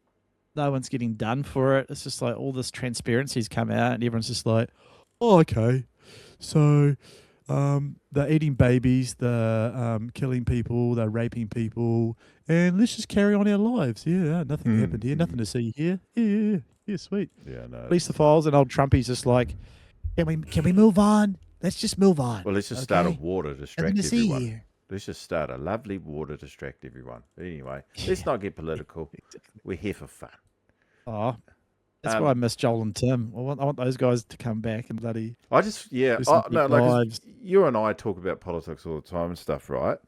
no one's getting done for it. It's just like all this transparency's come out and everyone's just like, oh, okay. So they're eating babies, they're killing people, they're raping people, and let's just carry on our lives. Yeah, nothing happened here, nothing to see here. Yeah, sweet. Yeah, no. Release the files, and old Trumpy's just like, can we move on? Let's just move on. Well, let's just start a okay? war to Nothing distract to see everyone. here. Let's just start a lovely war to distract everyone. But anyway, let's not get political. We're here for fun. Oh, that's why I miss Joel and Tim. I want those guys to come back and bloody. I just, yeah, do some no, deep like 'cause dives. you and I talk about politics all the time and stuff, right?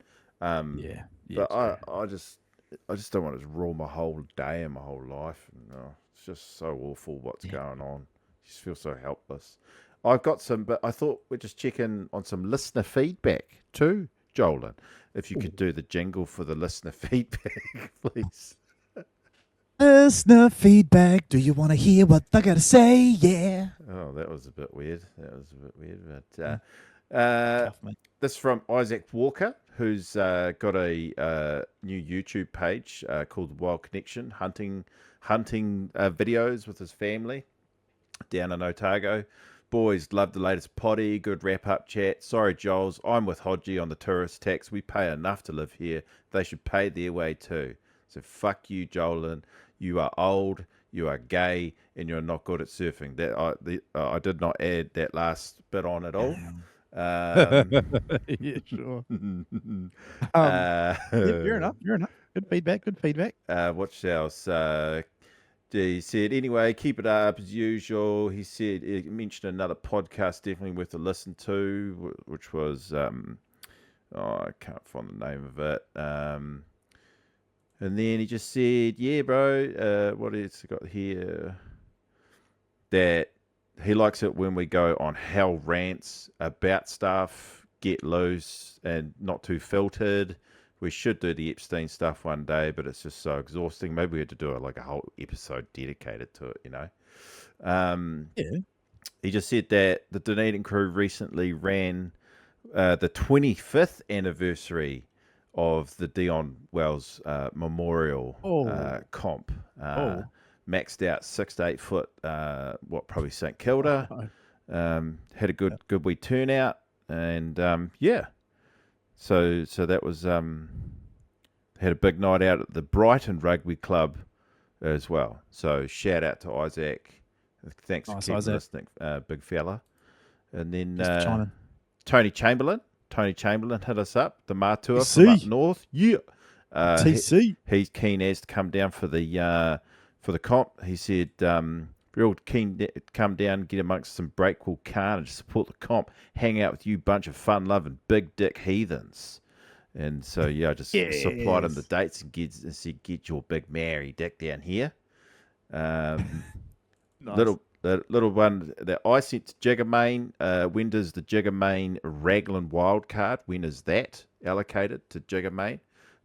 Yeah, But true. I just don't want it to rule my whole day and my whole life. No, it's just so awful what's going on. I just feel so helpless. I've got some, but I thought we'd just check in on some listener feedback too, Jolan. If you could do the jingle for the listener feedback, please. Listener feedback. Do you want to hear what I gotta say? Yeah. Oh, that was a bit weird. But Tough, mate. this from Isaac Walker, who's got a new YouTube page called Wild Connection, hunting videos with his family down in Otago. Boys, love the latest potty. Good wrap-up chat. Sorry, Joels. I'm with Hodgie on the tourist tax. We pay enough to live here. They should pay their way too. So fuck you, Jolan. You are old, you are gay, and you're not good at surfing. I did not add that last bit on at all. Yeah, sure. Yeah, fair enough. Good feedback. What else? He said, anyway, keep it up as usual. He said, he mentioned another podcast definitely worth a listen to, which was, I can't find the name of it. And then he just said, yeah, bro, what else he got here? That he likes it when we go on hell rants about stuff, get loose, and not too filtered. We should do the Epstein stuff one day, but it's just so exhausting. Maybe we had to do a whole episode dedicated to it, you know. Yeah. He just said that the Dunedin crew recently ran the 25th anniversary of the Dion Wells Memorial comp. Maxed out 6 to 8 foot, probably St Kilda. Had a good wee turnout, and yeah. So that was had a big night out at the Brighton Rugby Club as well. So shout out to Isaac. Thanks for keeping listening, big fella. And then Tony Chamberlain hit us up, the Matua from up north. Yeah. TC. He's keen as to come down for the comp. He said real keen to come down, get amongst some breakable carnage, support the comp, hang out with you bunch of fun-loving big dick heathens. And so yeah, I just supplied him the Yes. dates and said, "Get your big Mary dick down here." Um, Nice. little one that I sent to Jigger Main. When does the Jigger Main Raglan wild card? When is that allocated to Jigger Main?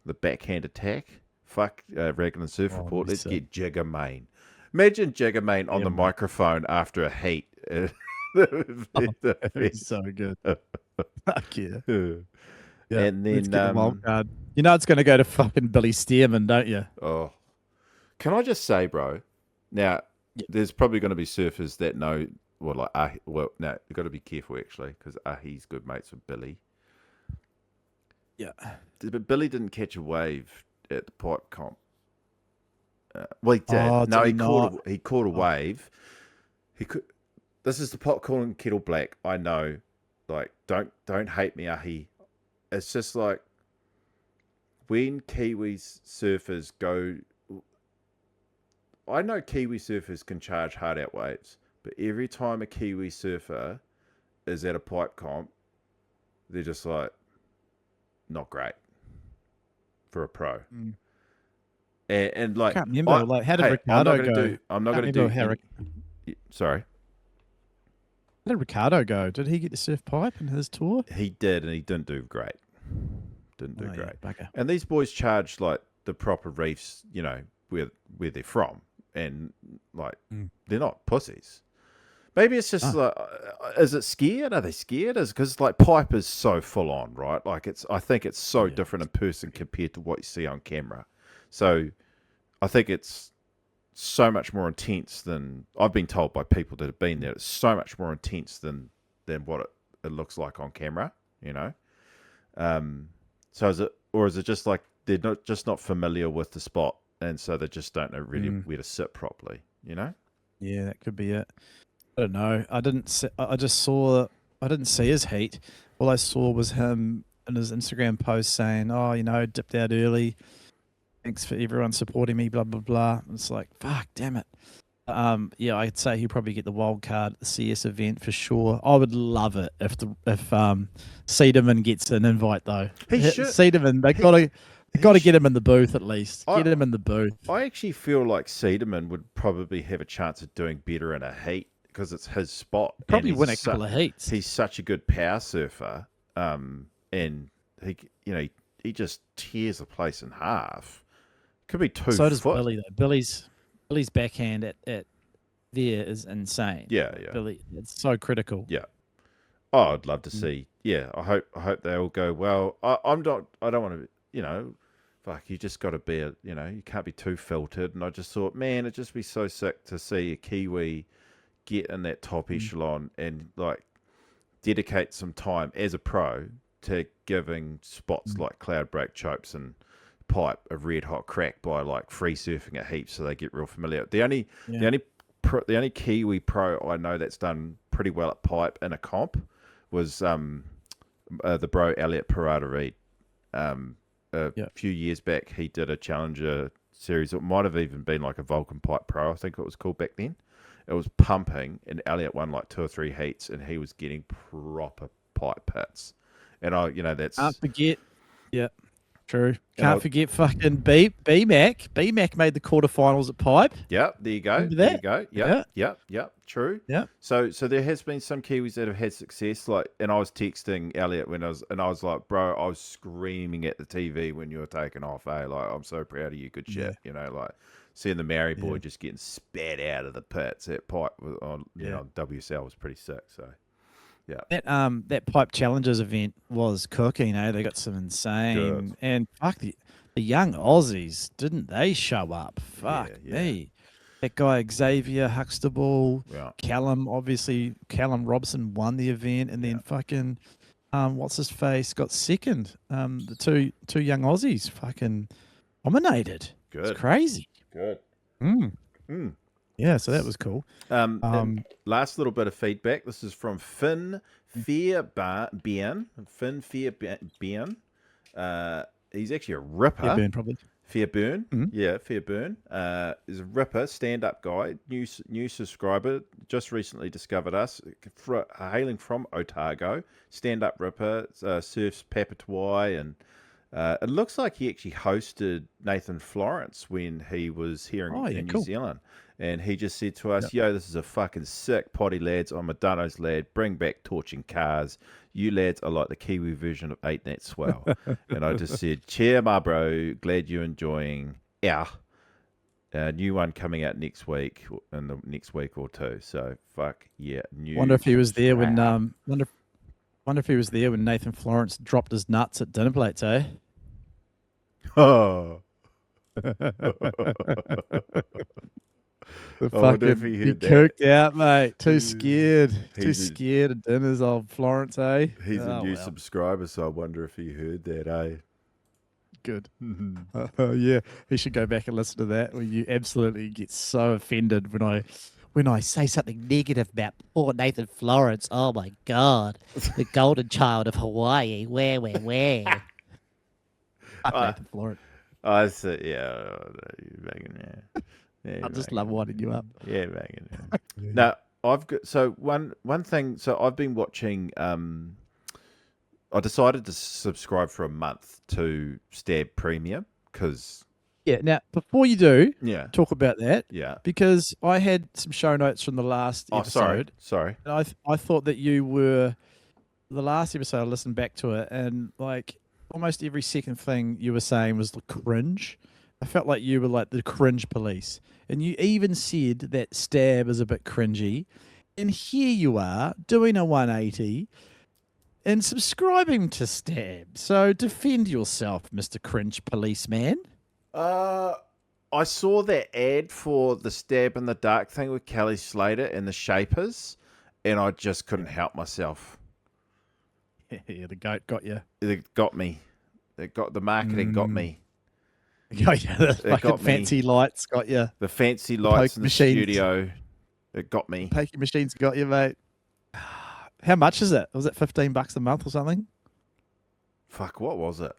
The backhand attack. Fuck Raglan Surf Oh, Report. Let's so get Jigger Main. Imagine Jigger Main on yeah, the mate. microphone after a heat. Oh, it's so good. Fuck yeah. Yeah. And Let's then get the wild card. You know it's going to go to fucking Billy Stearman, don't you? oh, can I just say, bro? Now, Yeah. there's probably going to be surfers that know. Well, like well, no, you've got to be careful actually because Ahi's good mates with Billy. Yeah. But Billy didn't catch a wave at the pipe comp. Well, he did. Oh, No, did he he caught not? he caught a Oh, wave. He could. This is the pot calling kettle black. I know. Like, don't hate me, Ahi. It's just like when Kiwis surfers go. I know Kiwi surfers can charge hard out waves, but every time a Kiwi surfer is at a pipe comp, they're just like not great for a pro. mm. And like Can't remember. I Like, how did hey, I'm not Ricardo gonna go? do I'm not Can't gonna remember do how, sorry. how did Ricardo go? Did he get to surf pipe in his tour? He did and he didn't do great. Didn't do Oh, yeah, great. bugger. And these boys charge like the proper reefs, you know, where they're from. And like Mm. they're not pussies. Maybe it's just Ah, like, is it scared? Are they scared? Is because like pipe is so full on, right? Like I think it's so yeah. different in person compared to what you see on camera. So I think it's so much more intense than I've been told by people that have been there. It's so much more intense than what it looks like on camera, you know. So is it, or is it just like they're not familiar with the spot, and so they just don't know really Mm. where to sit properly, you know? Yeah, that could be it. I don't know. I didn't. I just saw. I didn't see his heat. All I saw was him in his Instagram post saying, "Oh, you know, dipped out early. Thanks for everyone supporting me." Blah blah blah. It's like, fuck, damn it. Yeah, I'd say he'd probably get the wild card at the CS event for sure. I would love it if Cedarman gets an invite though. He should. Cedarman, they He, gotta get him in the booth at least. I Get him in the booth. I actually feel like Cedarman would probably have a chance of doing better in a heat because it's his spot. Probably And win a couple of heats. he's such a good power surfer. And he just tears the place in half. Could be 2 So does foot. Billy though. Billy's backhand at there is insane. Yeah, yeah. Billy, it's so critical. Yeah. Oh, I'd love to Mm. see. Yeah, I hope they all go well. I'm not. I don't want to. You know, fuck. You just got to be a. You know, you can't be too filtered. And I just thought, man, it'd just be so sick to see a Kiwi get in that top Mm. echelon and like dedicate some time as a pro to giving spots Mm. like cloud break chopes and pipe a red hot crack by like free surfing at heaps so they get real familiar. The Yeah. only Kiwi pro I know that's done pretty well at pipe in a comp was the bro Elliot Parada Reed. A Yeah. few years back, he did a Challenger series. It might have even been like a Vulcan Pipe Pro, I think it was called back then. It was pumping, and Elliot won like 2 or 3 heats, and he was getting proper pipe hits. And that's Can't forget. Yeah. True. And I- Can't forget fucking B-Mac. B-Mac made the quarterfinals at Pipe. Yep, there you go. Remember There you that? go. Yeah. Yep. True. Yeah. So there has been some Kiwis that have had success. Like, and I was texting Elliot and I was like, bro, I was screaming at the TV when you were taking off. Like, I'm so proud of you. Good shit. Yeah. You know, like seeing the Maori boy Yeah. just getting spat out of the pits at Pipe on Yeah. WSL was pretty sick. So yeah, That Pipe Challengers event was cooking, eh? They got some insane Good. and fuck the young Aussies, didn't they show up? Fuck yeah. me. That guy Xavier Huxtable, yeah. Callum Robson won the event, and then fucking what's his face got second. The two young Aussies fucking dominated. Good. It's crazy. Good. Mm. Mm. Yeah, so that was cool. And last little bit of feedback. This is from Finn Fairbairn. Finn Fairbairn. He's actually a ripper. Yeah, probably. Fairburn. Mhm. Yeah, Fairburn. Is a ripper, stand-up guy, new subscriber, just recently discovered us, hailing from Otago. Stand-up ripper, surfs Papatoai and It looks like he actually hosted Nathan Florence when he was here Oh, yeah, in New cool. Zealand. And he just said to us, Yep. yo, this is a fucking sick potty, lads. I'm a Dunno's lad. Bring back torching cars. You lads are like the Kiwi version of 8 Nat Swell. And I just said, cheer, my bro. Glad you're enjoying. Yeah. New one coming out next week, in the next week or two. So, fuck yeah. Wonder if he was there when strap. wonder if he was there when Nathan Florence dropped his nuts at dinner plates, eh? Oh. The I wonder if fucking he he heard that. cooked out, mate. Too scared. Too He's a, scared of dinners, old Florence, eh? he's a Oh new well. subscriber, so I wonder if he heard that, eh? Good. Yeah, he should go back and listen to that. Where you absolutely get so offended when I say something negative about poor Nathan Florence. Oh my God, the golden child of Hawaii. Where? Fuck I, Nathan Florence. I said, yeah, you're banging, yeah. Yeah, I just love winding you up. Yeah, banging. Yeah. Now, I've got, so one thing, so I've been watching, I decided to subscribe for a month to Stab Premium because, Yeah. Now, before you do yeah, talk about that, yeah. because I had some show notes from the last Oh, episode. sorry. And I thought that you were the last episode. I listened back to it, and like almost every second thing you were saying was the cringe. I felt like you were like the cringe police, and you even said that Stab is a bit cringy. And here you are doing a 180 and subscribing to Stab. So defend yourself, Mr. Cringe Policeman. I saw that ad for the Stab in the Dark thing with Kelly Slater and the Shapers, and I just couldn't help myself. Yeah, the goat got you. It got me. The marketing got me. Yeah, the fucking got me. fancy lights got you. The fancy lights in the machines. studio. It got me. Poker machines got you, mate. How much is it? Was it $15 a month or something? Fuck, what was it?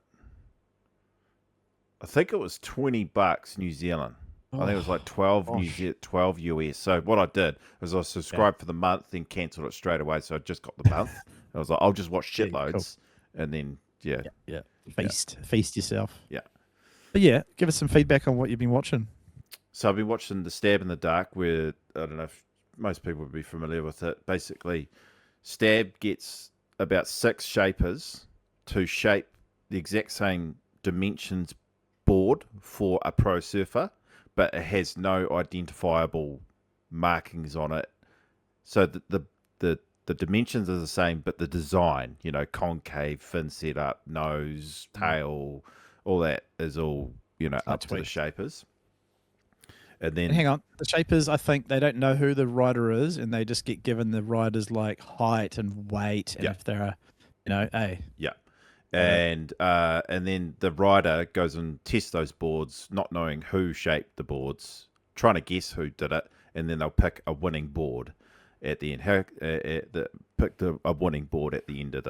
I think it was $20 New Zealand. I think it was like 12 US. So what I did was I subscribed for the month, then cancelled it straight away. So I just got the month. I was like, I'll just watch Yeah, shitloads, and then yeah. Feast yourself. Yeah. But yeah, give us some feedback on what you've been watching. So I've been watching The Stab in the Dark, where I don't know if most people would be familiar with it. Basically, Stab gets about 6 shapers to shape the exact same dimensions board for a pro surfer, but it has no identifiable markings on it. So the dimensions are the same, but the design, concave, fin setup, nose, tail, all that is all, up to the shapers. And then, hang on, the shapers, I think they don't know who the rider is, and they just get given the rider's like height and weight, and if they're yeah, and then the rider goes and tests those boards, not knowing who shaped the boards, trying to guess who did it, and then they'll pick a winning board at the end. A winning board at the end of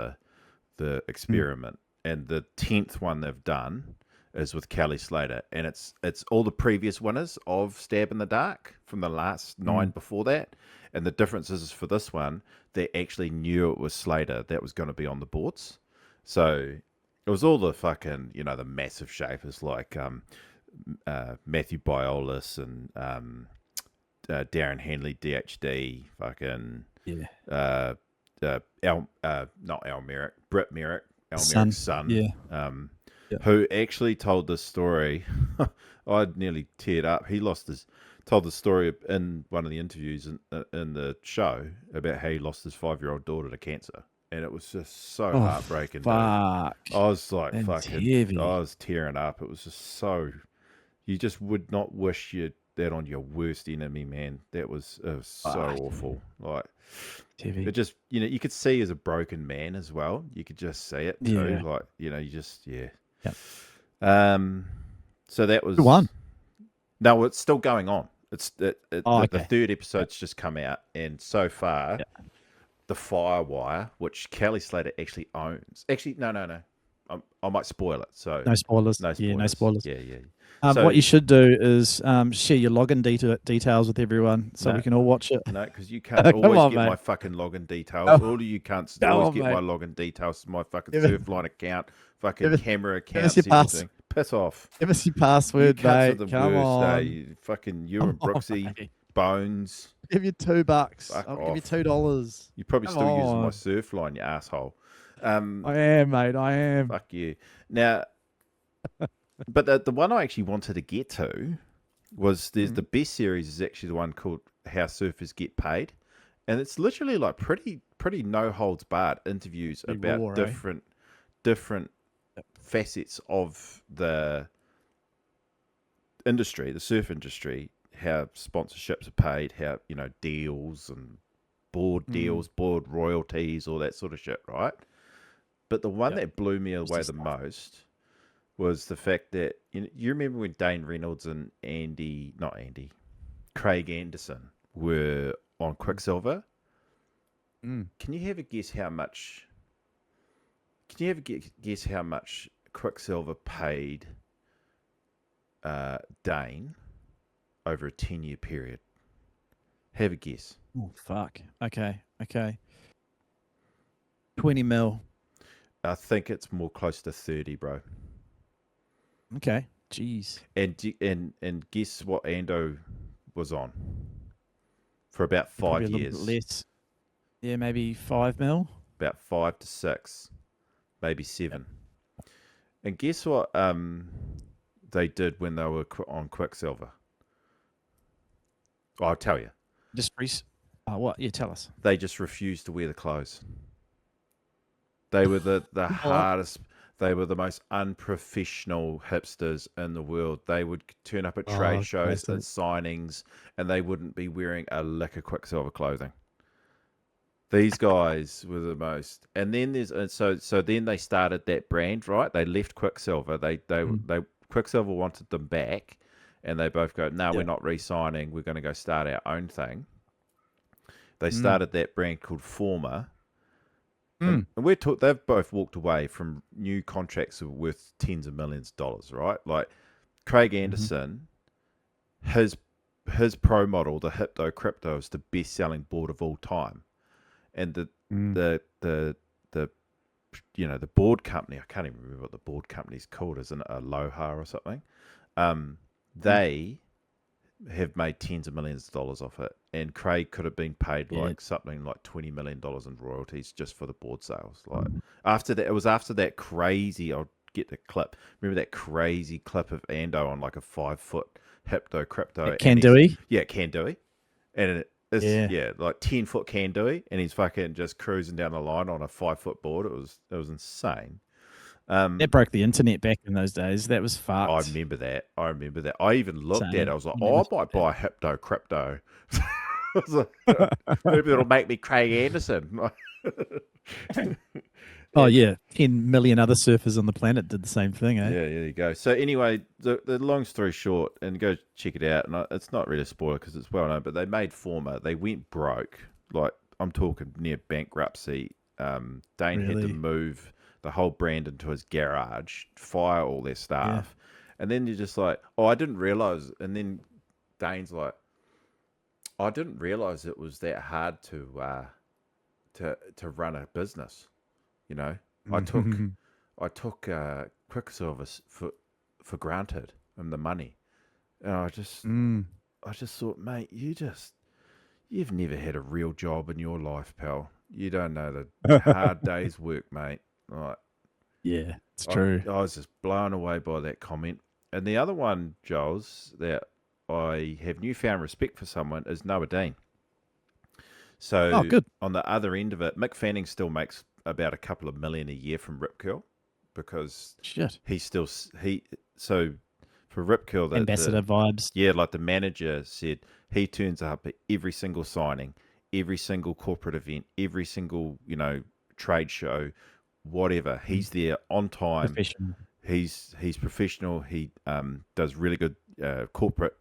the experiment, and the 10th one they've done is with Kelly Slater, and it's all the previous winners of Stab in the Dark from the last 9 before that, and the difference is for this one they actually knew it was Slater that was going to be on the boards, so it was all the fucking the massive shapers like Matthew Biolis and Darren Hanley, DHD, fucking not Al Merrick, Britt Merrick, Al Merrick's son, who actually told this story. I'd nearly teared up. He told the story in one of the interviews in the show about how he lost his 5-year-old daughter to cancer, and it was just so heartbreaking. Fuck. Dude. I was like, That's fucking, heavy. I was tearing up. It was just so. You just would not wish that on your worst enemy, man. That was so awful. Like, it just, you could see he was a broken man as well. You could just see it too. Yeah. Like, you just, Yep. So that was Who won? No, it's still going on. It's the okay. 3rd episode's just come out, and so far, the Firewire, which Kelly Slater actually owns. Actually, no. I might spoil it. So No spoilers. no Yeah, no spoilers. spoilers. Yeah. So What you should do is share your login details with everyone so no, we can all watch it. no, because you can't Come always on, get my mate. fucking login details. Come All of you cunts come always on, get my mate. login details, my fucking Give it- Surfline account, Give fucking it- camera Give us accounts, your pass. everything. Piss off. Give us your You password, cunts are mate. the Come worst, eh? on. Fucking you Come and on, Brooksy, mate. Bones. Give you $2. Fuck I'll give you off. $2. You're probably Come still using my on. Surfline, you asshole. I am, mate. I am. Fuck you. Now, but the one I actually wanted to get to was there's the best series is actually the one called How Surfers Get Paid, and it's literally like pretty no holds barred interviews Pretty about raw, different facets of the industry, the surf industry, how sponsorships are paid, how deals and board deals, board royalties, all that sort of shit, right? But the one that blew me away the most was the fact that you remember when Dane Reynolds and Craig Anderson were on Quicksilver. Can you have a guess how much? Can you have a guess how much Quicksilver paid Dane over a 10-year period? Have a guess. Oh, fuck. Okay. 20 mil. I think it's more close to 30, bro. Okay. Jeez. And guess what Ando was on for about Probably 5 a little years. bit less. Yeah, maybe 5 mil. About 5 to 6, maybe 7. And guess what they did when they were on Quicksilver? I'll tell you. Just what? Yeah, tell us. They just refused to wear the clothes. They were the hardest. They were the most unprofessional hipsters in the world. They would turn up at trade shows and signings, and they wouldn't be wearing a lick of Quicksilver clothing. These guys were the most. And then so then they started that brand, right? They left Quicksilver. They Quicksilver wanted them back, and they both go, "No, we're not re-signing. We're going to go start our own thing." They started that brand called Former. And they've both walked away from new contracts worth tens of millions of dollars, right? Like Craig Anderson, his pro model, the Hypto Crypto, is the best selling board of all time. And the board company, I can't even remember what the board company's called, isn't it Aloha or something? They have made tens of millions of dollars off it, and Craig could have been paid something like $20 million in royalties just for the board sales. Like after that, it was after that crazy. I'll get the clip. Remember that crazy clip of Ando on like a 5-foot Hypto Crypto? Can-do-y? Yeah, Can-do-y. And it's like 10-foot Can-do-y, and he's fucking just cruising down the line on a 5-foot board. It was insane. That broke the internet back in those days. That was fucked. I remember that. I even looked at it. I was like, I might buy a Hypto Crypto. Maybe it'll make me Craig Anderson. Oh, yeah. 10 million other surfers on the planet did the same thing, eh? Yeah, there you go. So anyway, the long story short, and go check it out. And it's not really a spoiler because it's well known, but they made Former. They went broke. Like, I'm talking near bankruptcy. Dane had to move the whole brand into his garage, fire all their staff. And then you're just like, oh, I didn't realize. And then Dane's like, I didn't realize it was that hard to run a business. You know, I took Quicksilver for granted and the money, and I just thought, mate, you've never had a real job in your life, pal. You don't know the hard days work, mate. Like, yeah, it's true. I was just blown away by that comment. And the other one, Giles, that I have newfound respect for someone is Noah Dean. So good. On the other end of it, Mick Fanning still makes about a couple of million a year from Rip Curl because he's still so for Rip Curl, ambassador vibes. Yeah, like the manager said, he turns up at every single signing, every single corporate event, every single trade show, whatever. He's there on time. Professional. He's professional. He does really good corporate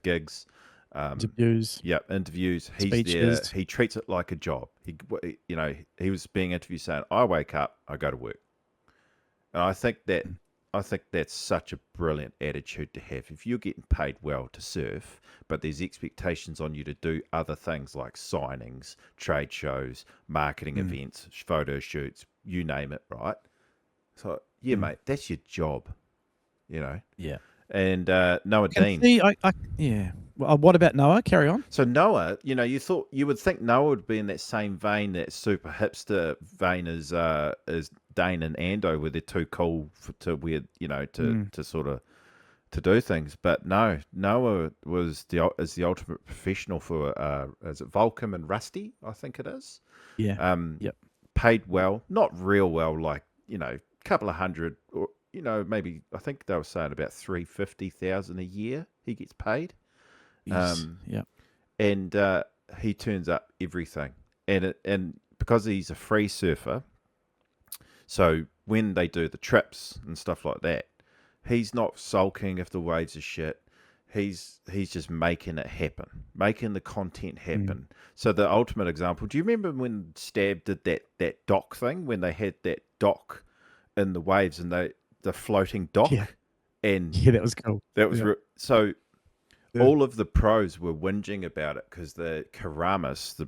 gigs. Interviews. Yeah, interviews. He's speeches. there. He treats it like a job. He was being interviewed saying, "I wake up, I go to work," And I think that's such a brilliant attitude to have. If you're getting paid well to surf, but there's expectations on you to do other things like signings, trade shows, marketing Mm. events, photo shoots, you name it, right? So yeah, Mm. mate, that's your job, you know. Yeah. And Noah Can Dean. see. Yeah. Well, what about Noah? Carry on. So Noah, you would think Noah would be in that same vein, that super hipster vein as Dane and Ando, where they're too cool to wear, Mm. to sort of to do things. But no, Noah is the ultimate professional for is it Volcom and Rusty? I think it is. Yeah. Um, Yep. Paid well, not real well, like couple of hundred, or maybe I think they were saying about 350,000 a year he gets paid. Yes. Um, Yep. and he turns up everything, and because he's a free surfer, so when they do the trips and stuff like that, he's not sulking if the waves are shit. He's just making it happen, making the content Mm. happen. So the ultimate example, do you remember when Stab did that dock thing, when they had that dock in the waves, and the floating Yeah. dock, and Yeah. That was cool. that was Yeah. so Yeah. all of the pros were whinging about it because the Karamis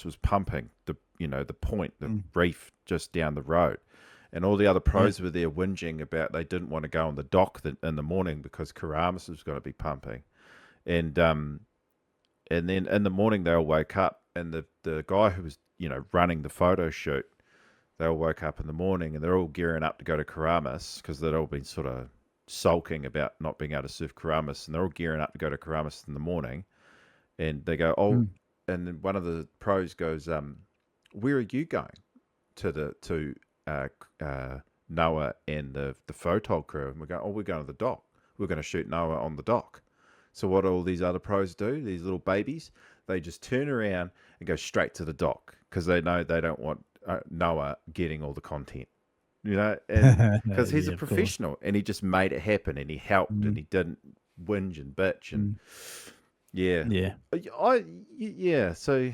was pumping the point, the Mm. reef just down the road, and all the other Yeah. pros were there whinging about they didn't want to go on the dock in the morning because Karamis was going to be pumping, and then in the morning they all woke up, and the guy who was running the photo shoot, they all woke up in the morning and they're all gearing up to go to Karamis because they'd all been sort of sulking about not being able to surf Karamis, and they're all gearing up to go to Karamis in the morning, and they go, oh, Mm. and then one of the pros goes, where are you going? To uh, Noah and the photog crew, and we go, oh, we're going to the dock. We're going to shoot Noah on the dock. So what do all these other pros do? These little babies, they just turn around and go straight to the dock because they know they don't want Noah getting all the content. And because he's a Yeah. Of course. professional and he just made it happen, and he helped, and Mm. he didn't whinge and bitch, and Mm. yeah, Yeah. yeah. So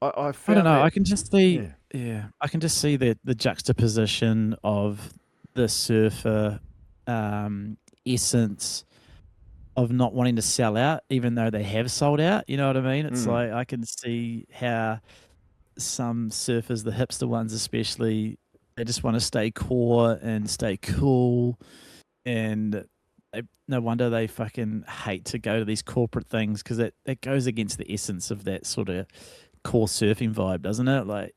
I I don't found know. that, I can just see. yeah, Yeah. I can just see the juxtaposition of the surfer essence of not wanting to sell out, even though they have sold out. You know what I mean? It's mm, like I can see how some surfers, the hipster ones especially, they just want to stay core and stay cool, and no wonder they fucking hate to go to these corporate things, because that goes against the essence of that sort of core surfing vibe, doesn't it? Like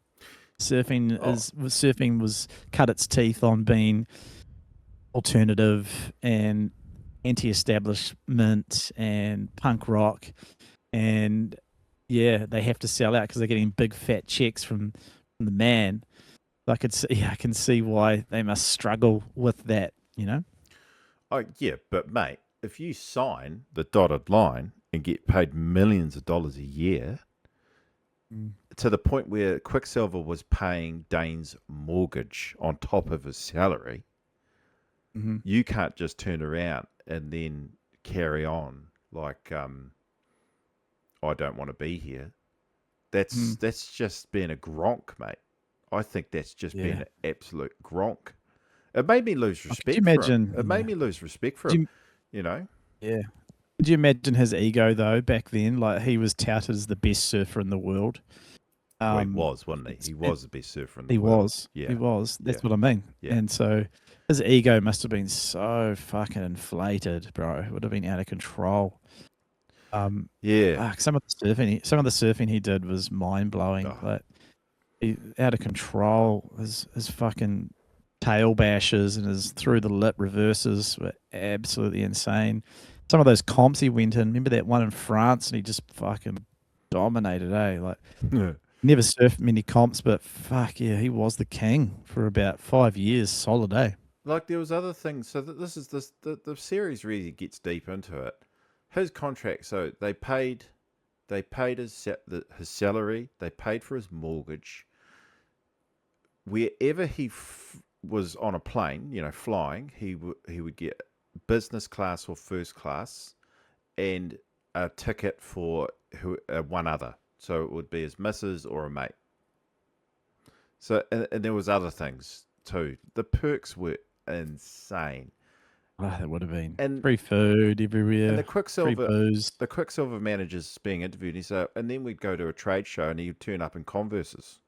oh surfing was cut its teeth on being alternative and anti-establishment and punk rock, and yeah, they have to sell out because they're getting big fat checks from the man. I can see why they must struggle with that. You know. oh yeah, but mate, if you sign the dotted line and get paid millions of dollars a year, Mm. to the point where Quicksilver was paying Dane's mortgage on top of his salary, Mm-hmm. you can't just turn around and then carry on like I don't want to be here. Mm. That's just being a gronk, mate. I think that's just being Yeah. an absolute gronk. It made me lose Could you respect for him. imagine? It made Yeah. me lose respect for Could him. you, You know. yeah. Could you imagine his ego though back then? Like he was touted as the best surfer in the world. Well, he Um, was, wasn't he? it's, He it, was the best surfer in the he world. was. He Yeah, was. yeah, That's what I mean. yeah, And so his ego must have been so fucking inflated, bro. It would have been out of control. Um, yeah. fuck, some of the surfing he did was mind blowing. Oh, Like out of control. His fucking tail bashes and his through the lip reverses were absolutely insane. Some of those comps he went in. Remember that one in France, and he just fucking dominated. Like never surfed many comps, but fuck yeah, he was the king for about 5 years solid. like there was other things. So that the series really gets deep into it. His contract. So they paid his salary. They paid for his mortgage. Wherever he was on a plane, flying, he would get business class or first class, and a ticket for one other. So it would be his missus or a mate. So and there was other things too. The perks were insane. Oh, that would have been And free food and everywhere, the free Quicksilver booze. the Quicksilver manager's being interviewed. He said, and then we'd go to a trade show and he'd turn up in Converses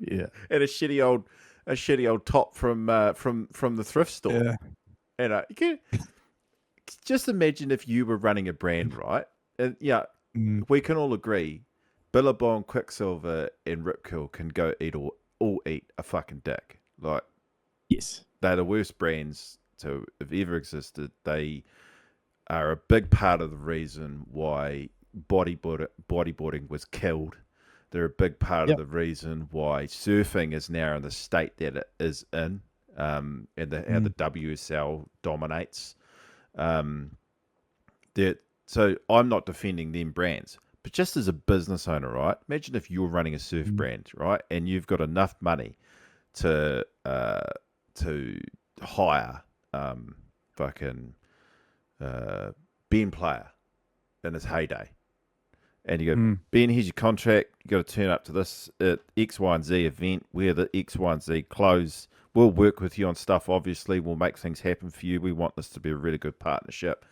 Yeah, and a shitty old top from the thrift store. yeah. And you can just imagine if you were running a brand, right? And yeah, Mm, we can all agree, Billabong, Quicksilver, and Rip Curl can go all eat a fucking dick. Like yes. they're the worst brands to have ever existed. They are a big part of the reason why bodyboarding was killed. They're a big part of Yep. the reason why surfing is now in the state that it is in, and how the Mm, WSL dominates. Um, so I'm not defending them brands, but just as a business owner, right? Imagine if you're running a surf mm, brand, right, and you've got enough money to hire fucking Ben Player in his heyday. And you go, mm. Ben, here's your contract. You got to turn up to this X, Y, and Z event. We're the X, Y, and Z close. We'll work with you on stuff, obviously. We'll make things happen for you. We want this to be a really good partnership.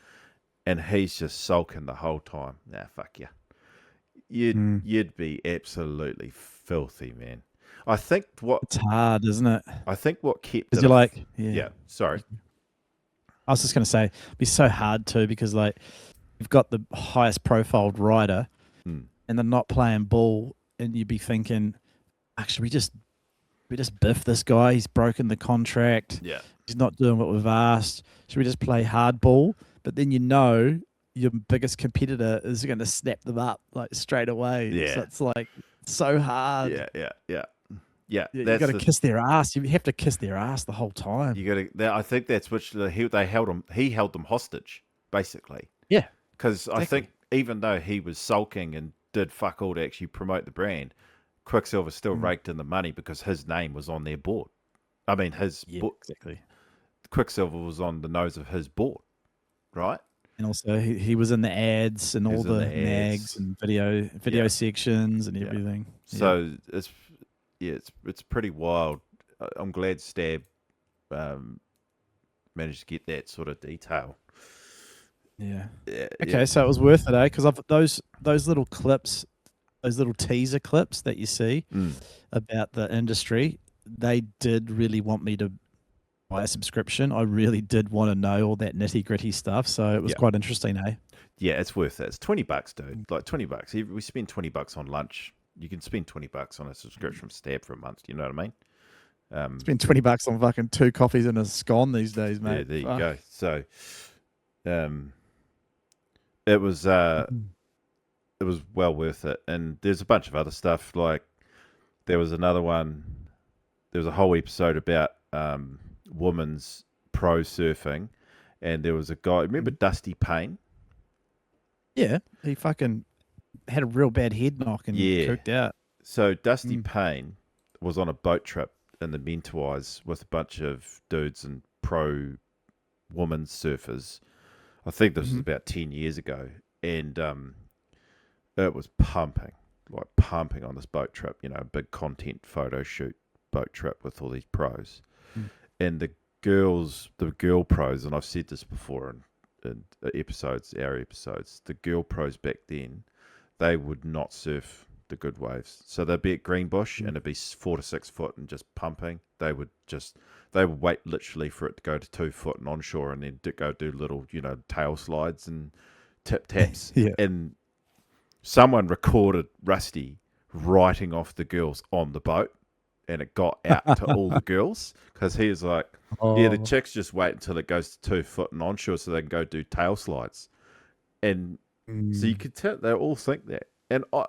And he's just sulking the whole time. Nah, fuck you. You'd be absolutely filthy, man. I think It's hard, isn't it? what kept Because it. you're like, Yeah, sorry. I was just going to say, it'd be so hard too because like you've got the highest profiled rider Mm. and they're not playing ball, and you'd be thinking, actually, we just biff this guy. He's broken the contract. Yeah. He's not doing what we've asked. Should we just play hardball? But then your biggest competitor is going to snap them up like straight away. Yeah. So it's like so hard. Yeah. You That's got to kiss their ass. You have to kiss their ass the whole time. you got to. I think that's they held him. He held them hostage, basically. Yeah, Because I exactly. think even though he was sulking and did fuck all to actually promote the brand, Quicksilver still raked in the money because his name was on their board. I mean, Exactly. Quicksilver was on the nose of his board, right? And also he was in the ads and He all was in the the mags ads. and video Yeah. sections and Yeah. everything. So it's pretty wild. I'm glad Stab managed to get that sort of detail. Yeah. Yeah, Okay, so it was worth it, eh? Because those little clips, those little teaser clips that you see about the industry, they did really want me to buy a subscription. I really did want to know all that nitty gritty stuff, so it was Yeah. quite interesting, eh? Yeah, it's worth it. It's $20, dude. Like $20. We spend $20 on lunch. You can spend $20 on a subscription from Stab for a month. You know what I mean? Spend $20 on fucking 2 coffees and a scone these days, mate. Yeah, there you Fuck. go. So, it was well worth it. And there's a bunch of other stuff. Like there was another one. There was a whole episode about women's pro surfing, and there was a guy. Remember Dusty Payne? Yeah, he fucking had a real bad head knock and cooked out. So Dusty Payne was on a boat trip in the Mentawais with a bunch of dudes and pro women surfers. I think this was about 10 years ago. And it was pumping on this boat trip, you know, a big content photo shoot boat trip with all these pros. And the girl pros, and I've said this before in our episodes, the girl pros back then, they would not surf the good waves. So they'd be at Greenbush and it'd be 4 to 6 foot and just pumping. They would wait literally for it to go to 2 foot and onshore, and then go do little, you know, tail slides and tip taps. Yeah. And someone recorded Rusty writing off the girls on the boat, and it got out to all the girls because he was like, yeah, the chicks just wait until it goes to 2 foot and onshore so they can go do tail slides. And so you could tell they all think that. And I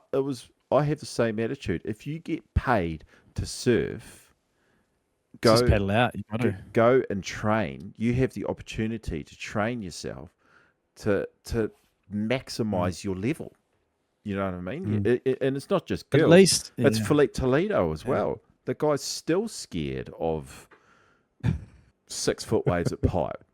have the same attitude. If you get paid to surf, Just pedal out. You gotta. go and train. You have the opportunity to train yourself to maximize your level. You know what I mean? And it's not just girls. At least It's Philippe Toledo as well. The guy's still scared of 6 foot waves at pipe.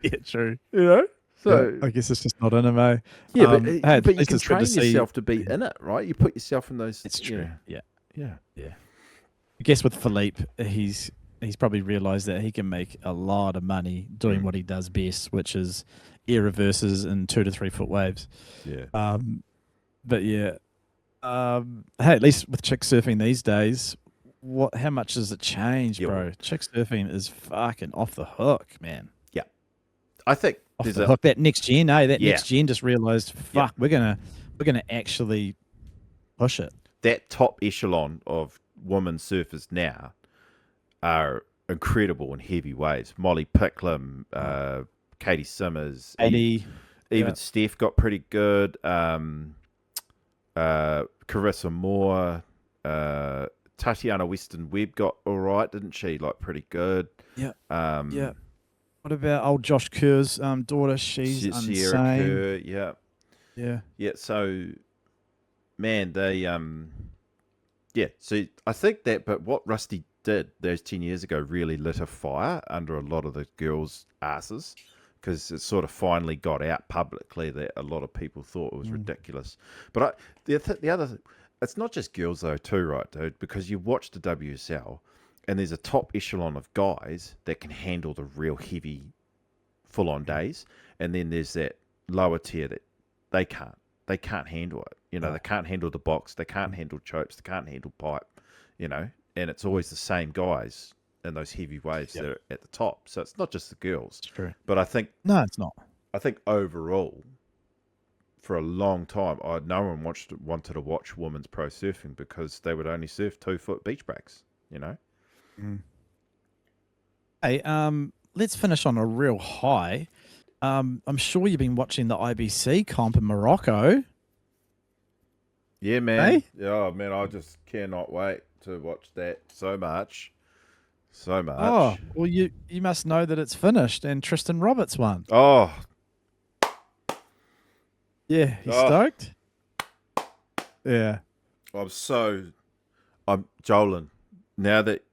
Yeah, true. You know? So I guess it's just not in him, eh? yeah, Hey, at but you least can it's good to train see. yourself to be in it, right? You put yourself in those. It's true. Yeah. Yeah. I guess with Philippe, he's probably realised that he can make a lot of money doing what he does best, which is air reverses in 2 to 3 foot waves. Yeah. But yeah, hey, at least with chick surfing these days, how much does it change, Yeah, bro? Chick surfing is fucking off the hook, man. Yeah. I think Off there's the hook. That next gen, that Yeah. next gen just realised, Yeah. fuck, we're gonna actually push it. that top echelon of women surfers now are incredible in heavy waves. Molly Picklum, Katie Simmers, Eddie, even Steph got pretty good. Carissa Moore, Tatiana Weston Webb got all right, didn't she? Like pretty good. Yeah. Yeah. What about old Josh Kerr's daughter? She's Sierra insane. Kerr, yeah. Yeah. Yeah, so man, they yeah, so I think that, but what Rusty did those 10 years ago really lit a fire under a lot of the girls' asses, because it sort of finally got out publicly that a lot of people thought it was ridiculous. But the other, it's not just girls though too, right, dude? Because you watch the WSL and there's a top echelon of guys that can handle the real heavy, full-on days, and then there's that lower tier that they can't. They can't handle it. You know, they can't handle the box. They can't handle chopes. They can't handle pipe, you know, and it's always the same guys in those heavy waves that are at the top. So it's not just the girls. It's true. But I think... No, it's not. I think overall, for a long time, no one wanted to watch women's pro surfing because they would only surf 2-foot beach breaks, you know? Hey, let's finish on a real high. I'm sure you've been watching the IBC comp in Morocco. Yeah, man. Hey? Oh, man, I just cannot wait to watch that so much. So much. Oh, well, you must know that it's finished and Tristan Roberts won. Oh. Yeah, he's stoked? Yeah. I'm Jolin. Now that...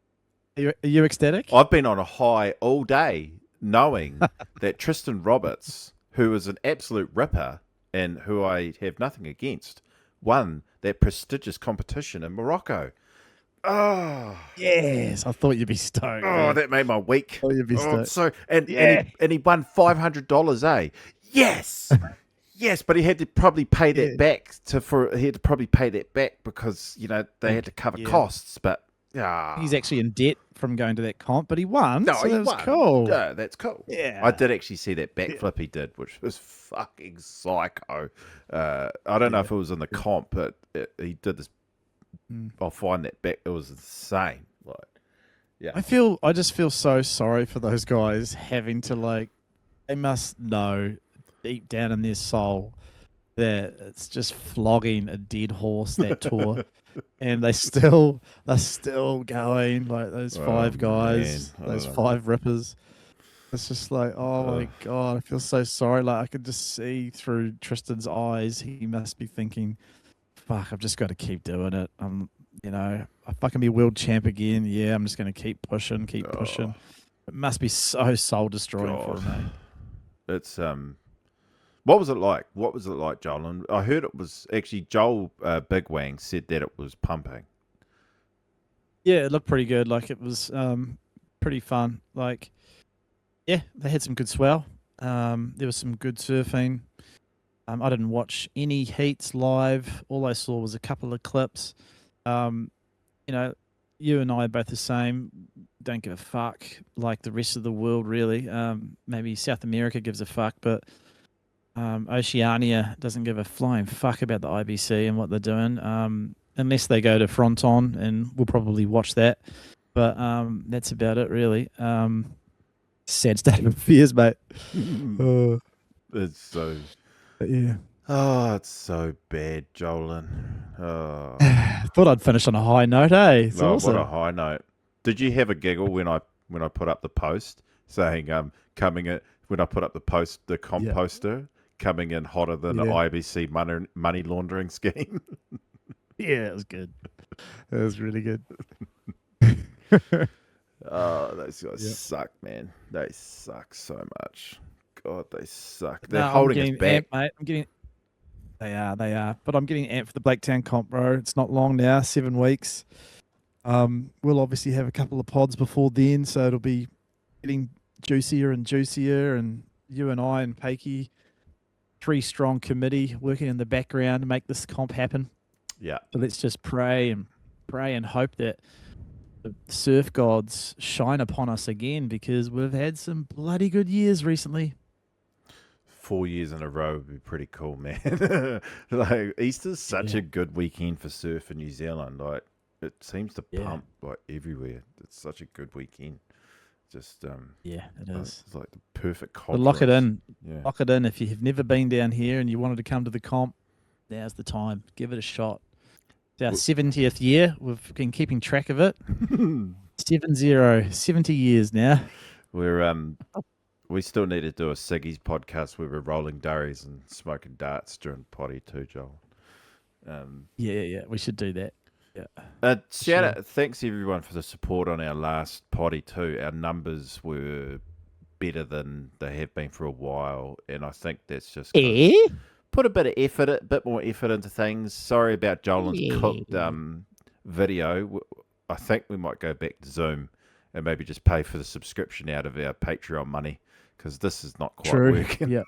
Are you ecstatic? I've been on a high all day knowing that Tristan Roberts, who is an absolute ripper and who I have nothing against, won that prestigious competition in Morocco. Oh, yes. I thought you'd be stoked. oh, man. that made my week. I thought you'd be Oh, stoked. and he won $500, eh? Yes. Yes, but he had to probably pay that back he had to probably pay that back because, you know, they had to cover costs, but he's actually in debt from going to that comp, but he won. No, so he that was won. cool. Yeah, that's cool. Yeah. I did actually see that backflip he did, which was fucking psycho. I don't know if it was in the comp, but he did this. I'll find that back. It was insane. Like, yeah. I just feel so sorry for those guys having to they must know deep down in their soul that it's just flogging a dead horse, that tour. And they're still going, like those five guys, those 5 rippers. It's just like, oh my God, I feel so sorry. Like I could just see through Tristan's eyes. He must be thinking, fuck, I've just got to keep doing it. You know, if I can be world champ again, yeah, I'm just going to keep pushing. It must be so soul destroying for him. It's what was it like? What was it like, Joel? And I heard it was actually Joel Bigwang said that it was pumping. Yeah, it looked pretty good. Like it was pretty fun. Like, yeah, they had some good swell. There was some good surfing. I didn't watch any heats live. All I saw was a couple of clips. You know, you and I are both the same. Don't give a fuck like the rest of the world, really. Maybe South America gives a fuck, but Oceania doesn't give a flying fuck about the IBC and what they're doing, unless they go to Fronton, and we'll probably watch that. But that's about it, really. Sad state of affairs, mate. It's so... Yeah. Oh, it's so bad, Jolin. Oh. Thought I'd finish on a high note, eh? It's awesome. What a high note. Did you have a giggle when I put up the post saying coming in, when I put up the post, the comp poster coming in hotter than an IBC money laundering scheme? Yeah, it was good. It was really good. Oh, those guys suck, man. They suck so much. God. God, they suck. They're No, I'm holding us getting back. amped, mate. I'm getting. They are. But I'm getting amped for the Blaketown comp, bro. It's not long now, 7 weeks. We'll obviously have a couple of pods before then, so it'll be getting juicier and juicier. And you and I and Pakey, 3-strong committee working in the background to make this comp happen. Yeah. So let's just pray and hope that the surf gods shine upon us again, because we've had some bloody good years recently. 4 years in a row would be pretty cool, man. Like Easter's such Yeah. a good weekend for surf in New Zealand. Like it seems to Yeah. pump like everywhere. It's such a good weekend. Just Yeah, it is. it's like the perfect But confluence. lock it in. Yeah. Lock it in. If you've never been down here and you wanted to come to the comp, now's the time. Give it a shot. It's our 70th year. We've been keeping track of it. 70 years now. We're we still need to do a Siggy's podcast where we're rolling durries and smoking darts during potty too, Joel. Yeah. We should do that. Yeah. Shout out, thanks everyone for the support on our last potty too. Our numbers were better than they have been for a while, and I think that's just 'cause put a bit of effort, a bit more effort into things. Sorry about Jolin's cooked video. I think we might go back to Zoom and maybe just pay for the subscription out of our Patreon money, because this is not quite working. Yeah.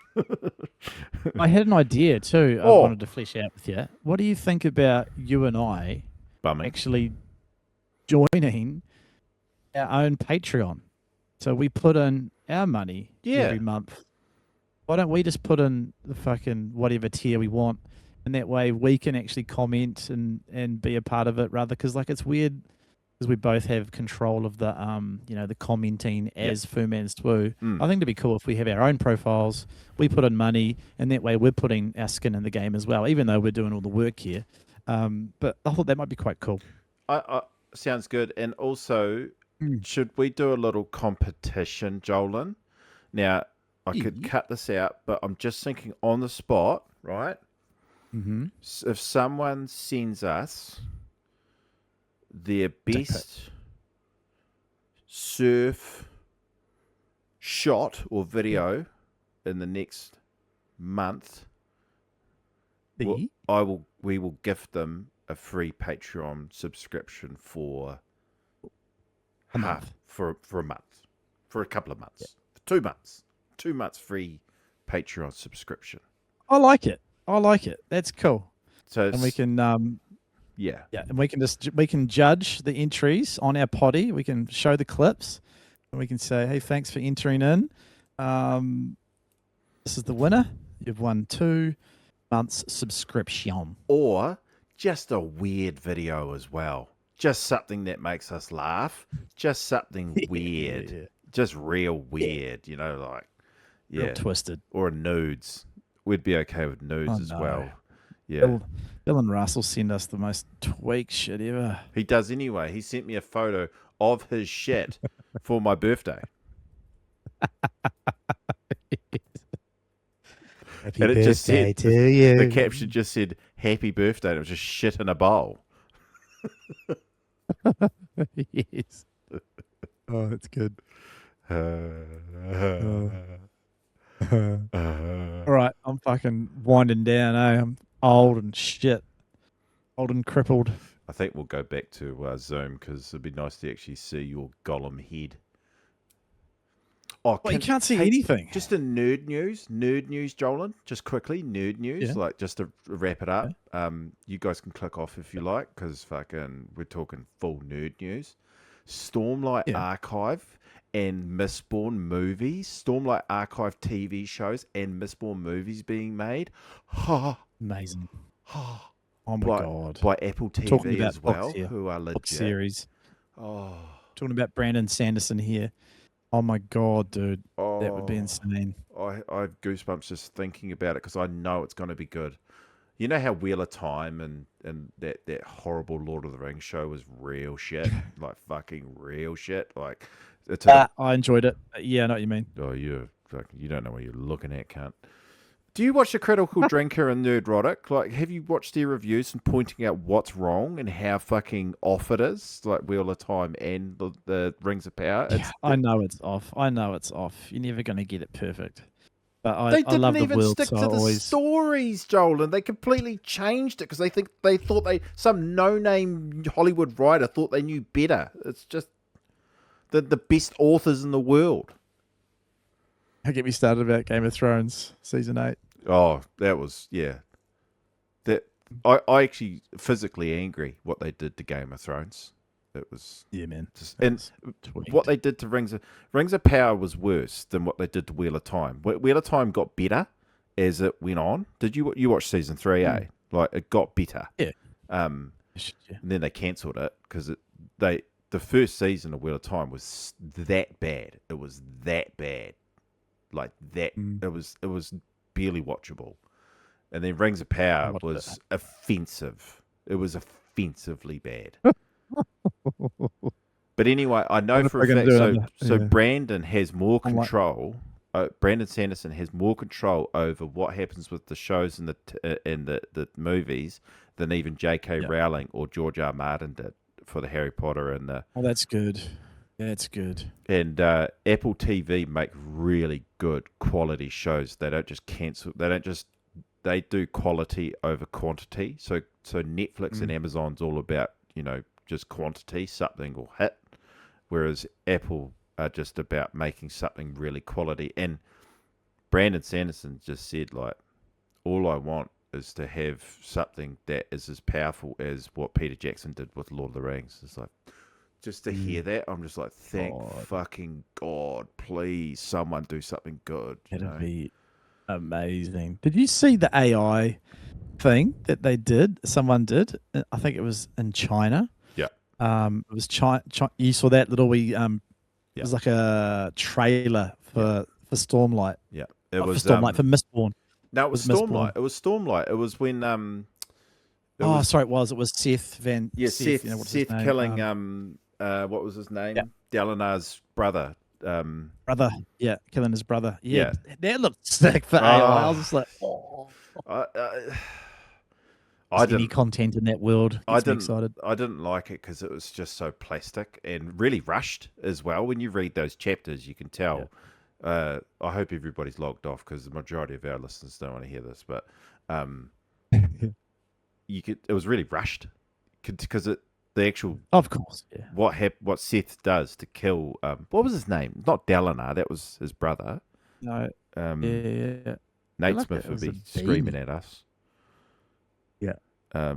I had an idea too. I wanted to flesh out with you. What do you think about you and I Bumming. actually joining our own Patreon? So we put in our money every month. Why don't we just put in the fucking whatever tier we want, and that way we can actually comment and be a part of it, rather, because like it's weird because we both have control of the the commenting as Fu Man Swoo. I think it'd be cool if we have our own profiles, we put in money, and that way we're putting our skin in the game as well, even though we're doing all the work here. But I thought that might be quite cool. Sounds good. And also, should we do a little competition, Jolin? Now, I could cut this out, but I'm just thinking on the spot, right? Mm-hmm. If someone sends us their best surf shot or video in the next month, we will gift them a free Patreon subscription for a month. For a month, for a couple of months, for 2 months, 2 months free Patreon subscription. I like it. That's cool. So and we can and we can judge the entries on our potty. We can show the clips, and we can say, "Hey, thanks for entering in. This is the winner. You've won 2 months subscription." Or just a weird video as well. Just something that makes us laugh. Just something weird. Just real weird, like real twisted. Or nudes. We'd be okay with nudes as well. Yeah. Bill and Russell send us the most tweak shit ever. He does anyway. He sent me a photo of his shit for my birthday. Happy birthday to you. The caption just said, "Happy birthday," and it was just shit in a bowl. Yes. Oh, that's good. All right, I'm fucking winding down, I'm old and shit. Old and crippled. I think we'll go back to Zoom, because it'd be nice to actually see your Gollum head. Oh, you can't see anything. Just a nerd news, Jolin. Just quickly, nerd news, like just to wrap it up. You guys can click off if you like, because fucking we're talking full nerd news. Stormlight Archive and Mistborn movies, Stormlight Archive TV shows and Mistborn movies being made. Amazing. Oh my god! By Apple TV as well, who are legit. Book series. Talking about Brandon Sanderson here. Oh my god, dude, that would be insane. I have goosebumps just thinking about it, because I know it's going to be good. You know how Wheel of Time and that horrible Lord of the Rings show was real shit, like fucking real shit. Like, I enjoyed it. Yeah, I know what you mean. Oh, you don't know what you're looking at, cunt. Do you watch The Critical Drinker and Nerdrotic? Like, have you watched their reviews and pointing out what's wrong and how fucking off it is? Like Wheel of Time and the Rings of Power. I know it's off. You're never going to get it perfect. But They I didn't love the even world, stick so I to the always stories, Joel, and they completely changed it because they thought some no-name Hollywood writer thought they knew better. It's just the best authors in the world. don't get me started about Game of Thrones season 8. Oh, that was That I actually physically angry what they did to Game of Thrones. It was Yeah, man. just That and was tweaked. what they did to Rings of Power was worse than what they did to Wheel of Time. Wheel of Time got better as it went on. Did you watch season 3? Like it got better. Yeah. Um, Yeah. and then they cancelled it because the first season of Wheel of Time was that bad. It was that bad, like that. Mm. It was barely watchable. And then Rings of I Power watched was offensive. It was offensively bad. it. But anyway, I know Wonder if for a they're gonna fact. do it So yeah. Brandon has more I'm like- control. Brandon Sanderson has more control over what happens with the shows and the movies than even J.K. Yeah. Rowling or George R. Martin did for the Harry Potter and the Oh, that's good. That's good. and Apple TV make really good quality shows. They don't just cancel. They do quality over quantity. So Netflix and Amazon's all about just quantity. Something will hit, whereas Apple are just about making something really quality. And Brandon Sanderson just said, like, all I want is to have something that is as powerful as what Peter Jackson did with Lord of the Rings. It's like, just to hear that, I'm just like, thank fucking God, please, someone do something good. That'd be amazing. Did you see the AI thing that they did? Someone did. I think it was in China. Yeah. It was China. You saw that little wee. It was like a trailer for Stormlight. Yeah. It was for Stormlight for Mistborn. No, it was Stormlight. It was Stormlight. It was when It was Seth Van. Seth what's his name? killing what was his name? Yeah. Dalinar's brother. Brother. Yeah, killing his brother. Yeah. That looked sick for AI. I was just like, I didn't any content in that world. I didn't. Excited. I didn't like it because it was just so plastic and really rushed as well. When you read those chapters, you can tell. Yeah. I hope everybody's logged off because the majority of our listeners don't want to hear this. But it was really rushed because the actual of course what Seth does to kill what was his name? Not Dalinar. That was his brother. No. Nate Smith would be screaming at us. Yeah. We're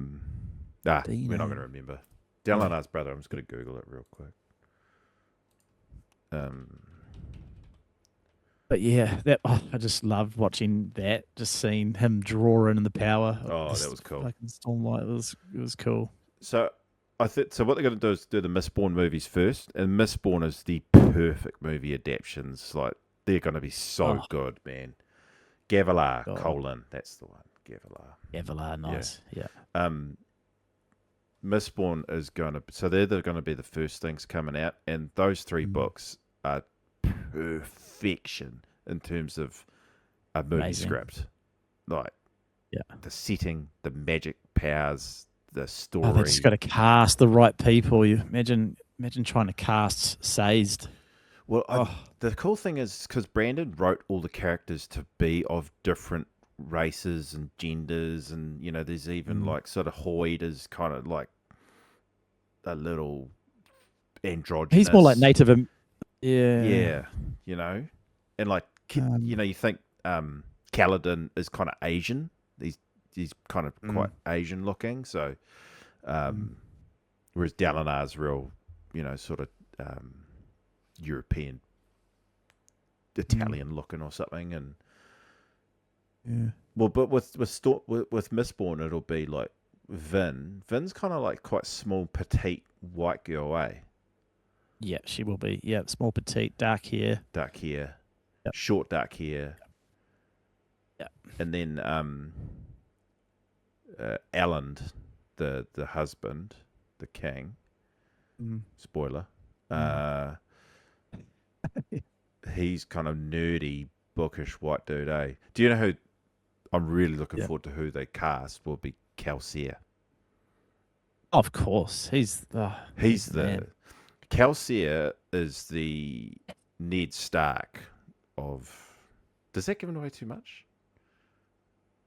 not going to remember. Dalinar's brother. I'm just going to Google it real quick. But yeah, I just loved watching that. Just seeing him draw in the power. Oh, that was cool. Fucking Stormlight. It was cool. So I think so. What they're going to do is do the Mistborn movies first, and Mistborn is the perfect movie adaptations. Like they're going to be so good, man. Gavilar, that's the one. Gavilar, nice. Yeah. Mistborn is going to, so they're going to be the first things coming out, and those 3 books are perfection in terms of a movie script. Like, the setting, the magic powers, the story. They just got to cast the right people. You imagine trying to cast Sazed. Well, the cool thing is because Brandon wrote all the characters to be of different races and genders, and there's even like sort of Hoyd is kind of like a little androgynous. He's more like native. Yeah, and like you think Kaladin is kind of Asian. He's kind of quite Asian looking. So, whereas Dalinar's real, sort of European, Italian looking or something, and well, but with Mistborn, it'll be like Vin. Vin's kind of like quite small, petite white girl, eh? Yeah, she will be. Yeah, small, petite, dark hair, short dark hair. Yeah, and then Elland, the husband, the king. Spoiler. He's kind of nerdy, bookish white dude, eh? Do you know who? I'm really looking forward to who they cast. Will be Kelsier. Of course, he's the Kelsier is the Ned Stark of Does that give away too much?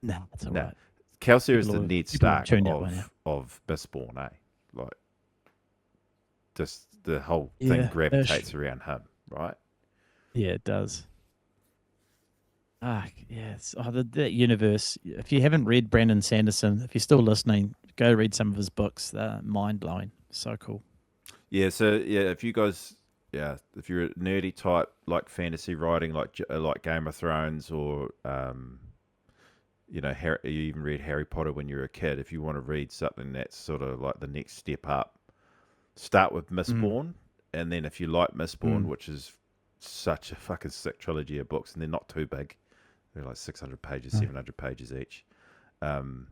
No, that's all No. right. Kelsier is People the will- Ned people will Stark tune out by now. of Mistborn, eh? Like, just the whole Yeah, thing gravitates around him, right? Yeah, it does. Yes. Oh, that universe. If you haven't read Brandon Sanderson, if you're still listening, go read some of his books. They're mind blowing. So cool. Yeah, so yeah, if you guys, if you're a nerdy type like fantasy writing, like Game of Thrones, or you even read Harry Potter when you're a kid. If you want to read something that's sort of like the next step up, start with Mistborn, and then if you like Mistborn, which is such a fucking sick trilogy of books, and they're not too big, they're like 600 pages, 700 pages each. Then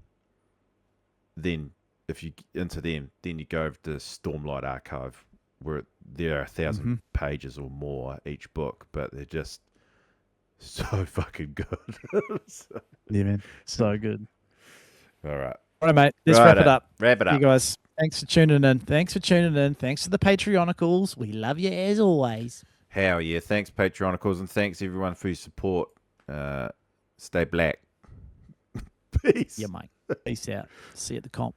if you into them, then you go over to Stormlight Archive, where there are 1,000 pages or more each book, but they're just so fucking good. Yeah, man. So good. All right. All right, mate. Let's wrap it Righto. up. Wrap it You up. guys, thanks for tuning in. Thanks for the Patreonicals. We love you as always. Hell yeah. Thanks, Patreonicals, and thanks everyone for your support. Stay black. Peace. Yeah, mate. Peace out. See you at the comp.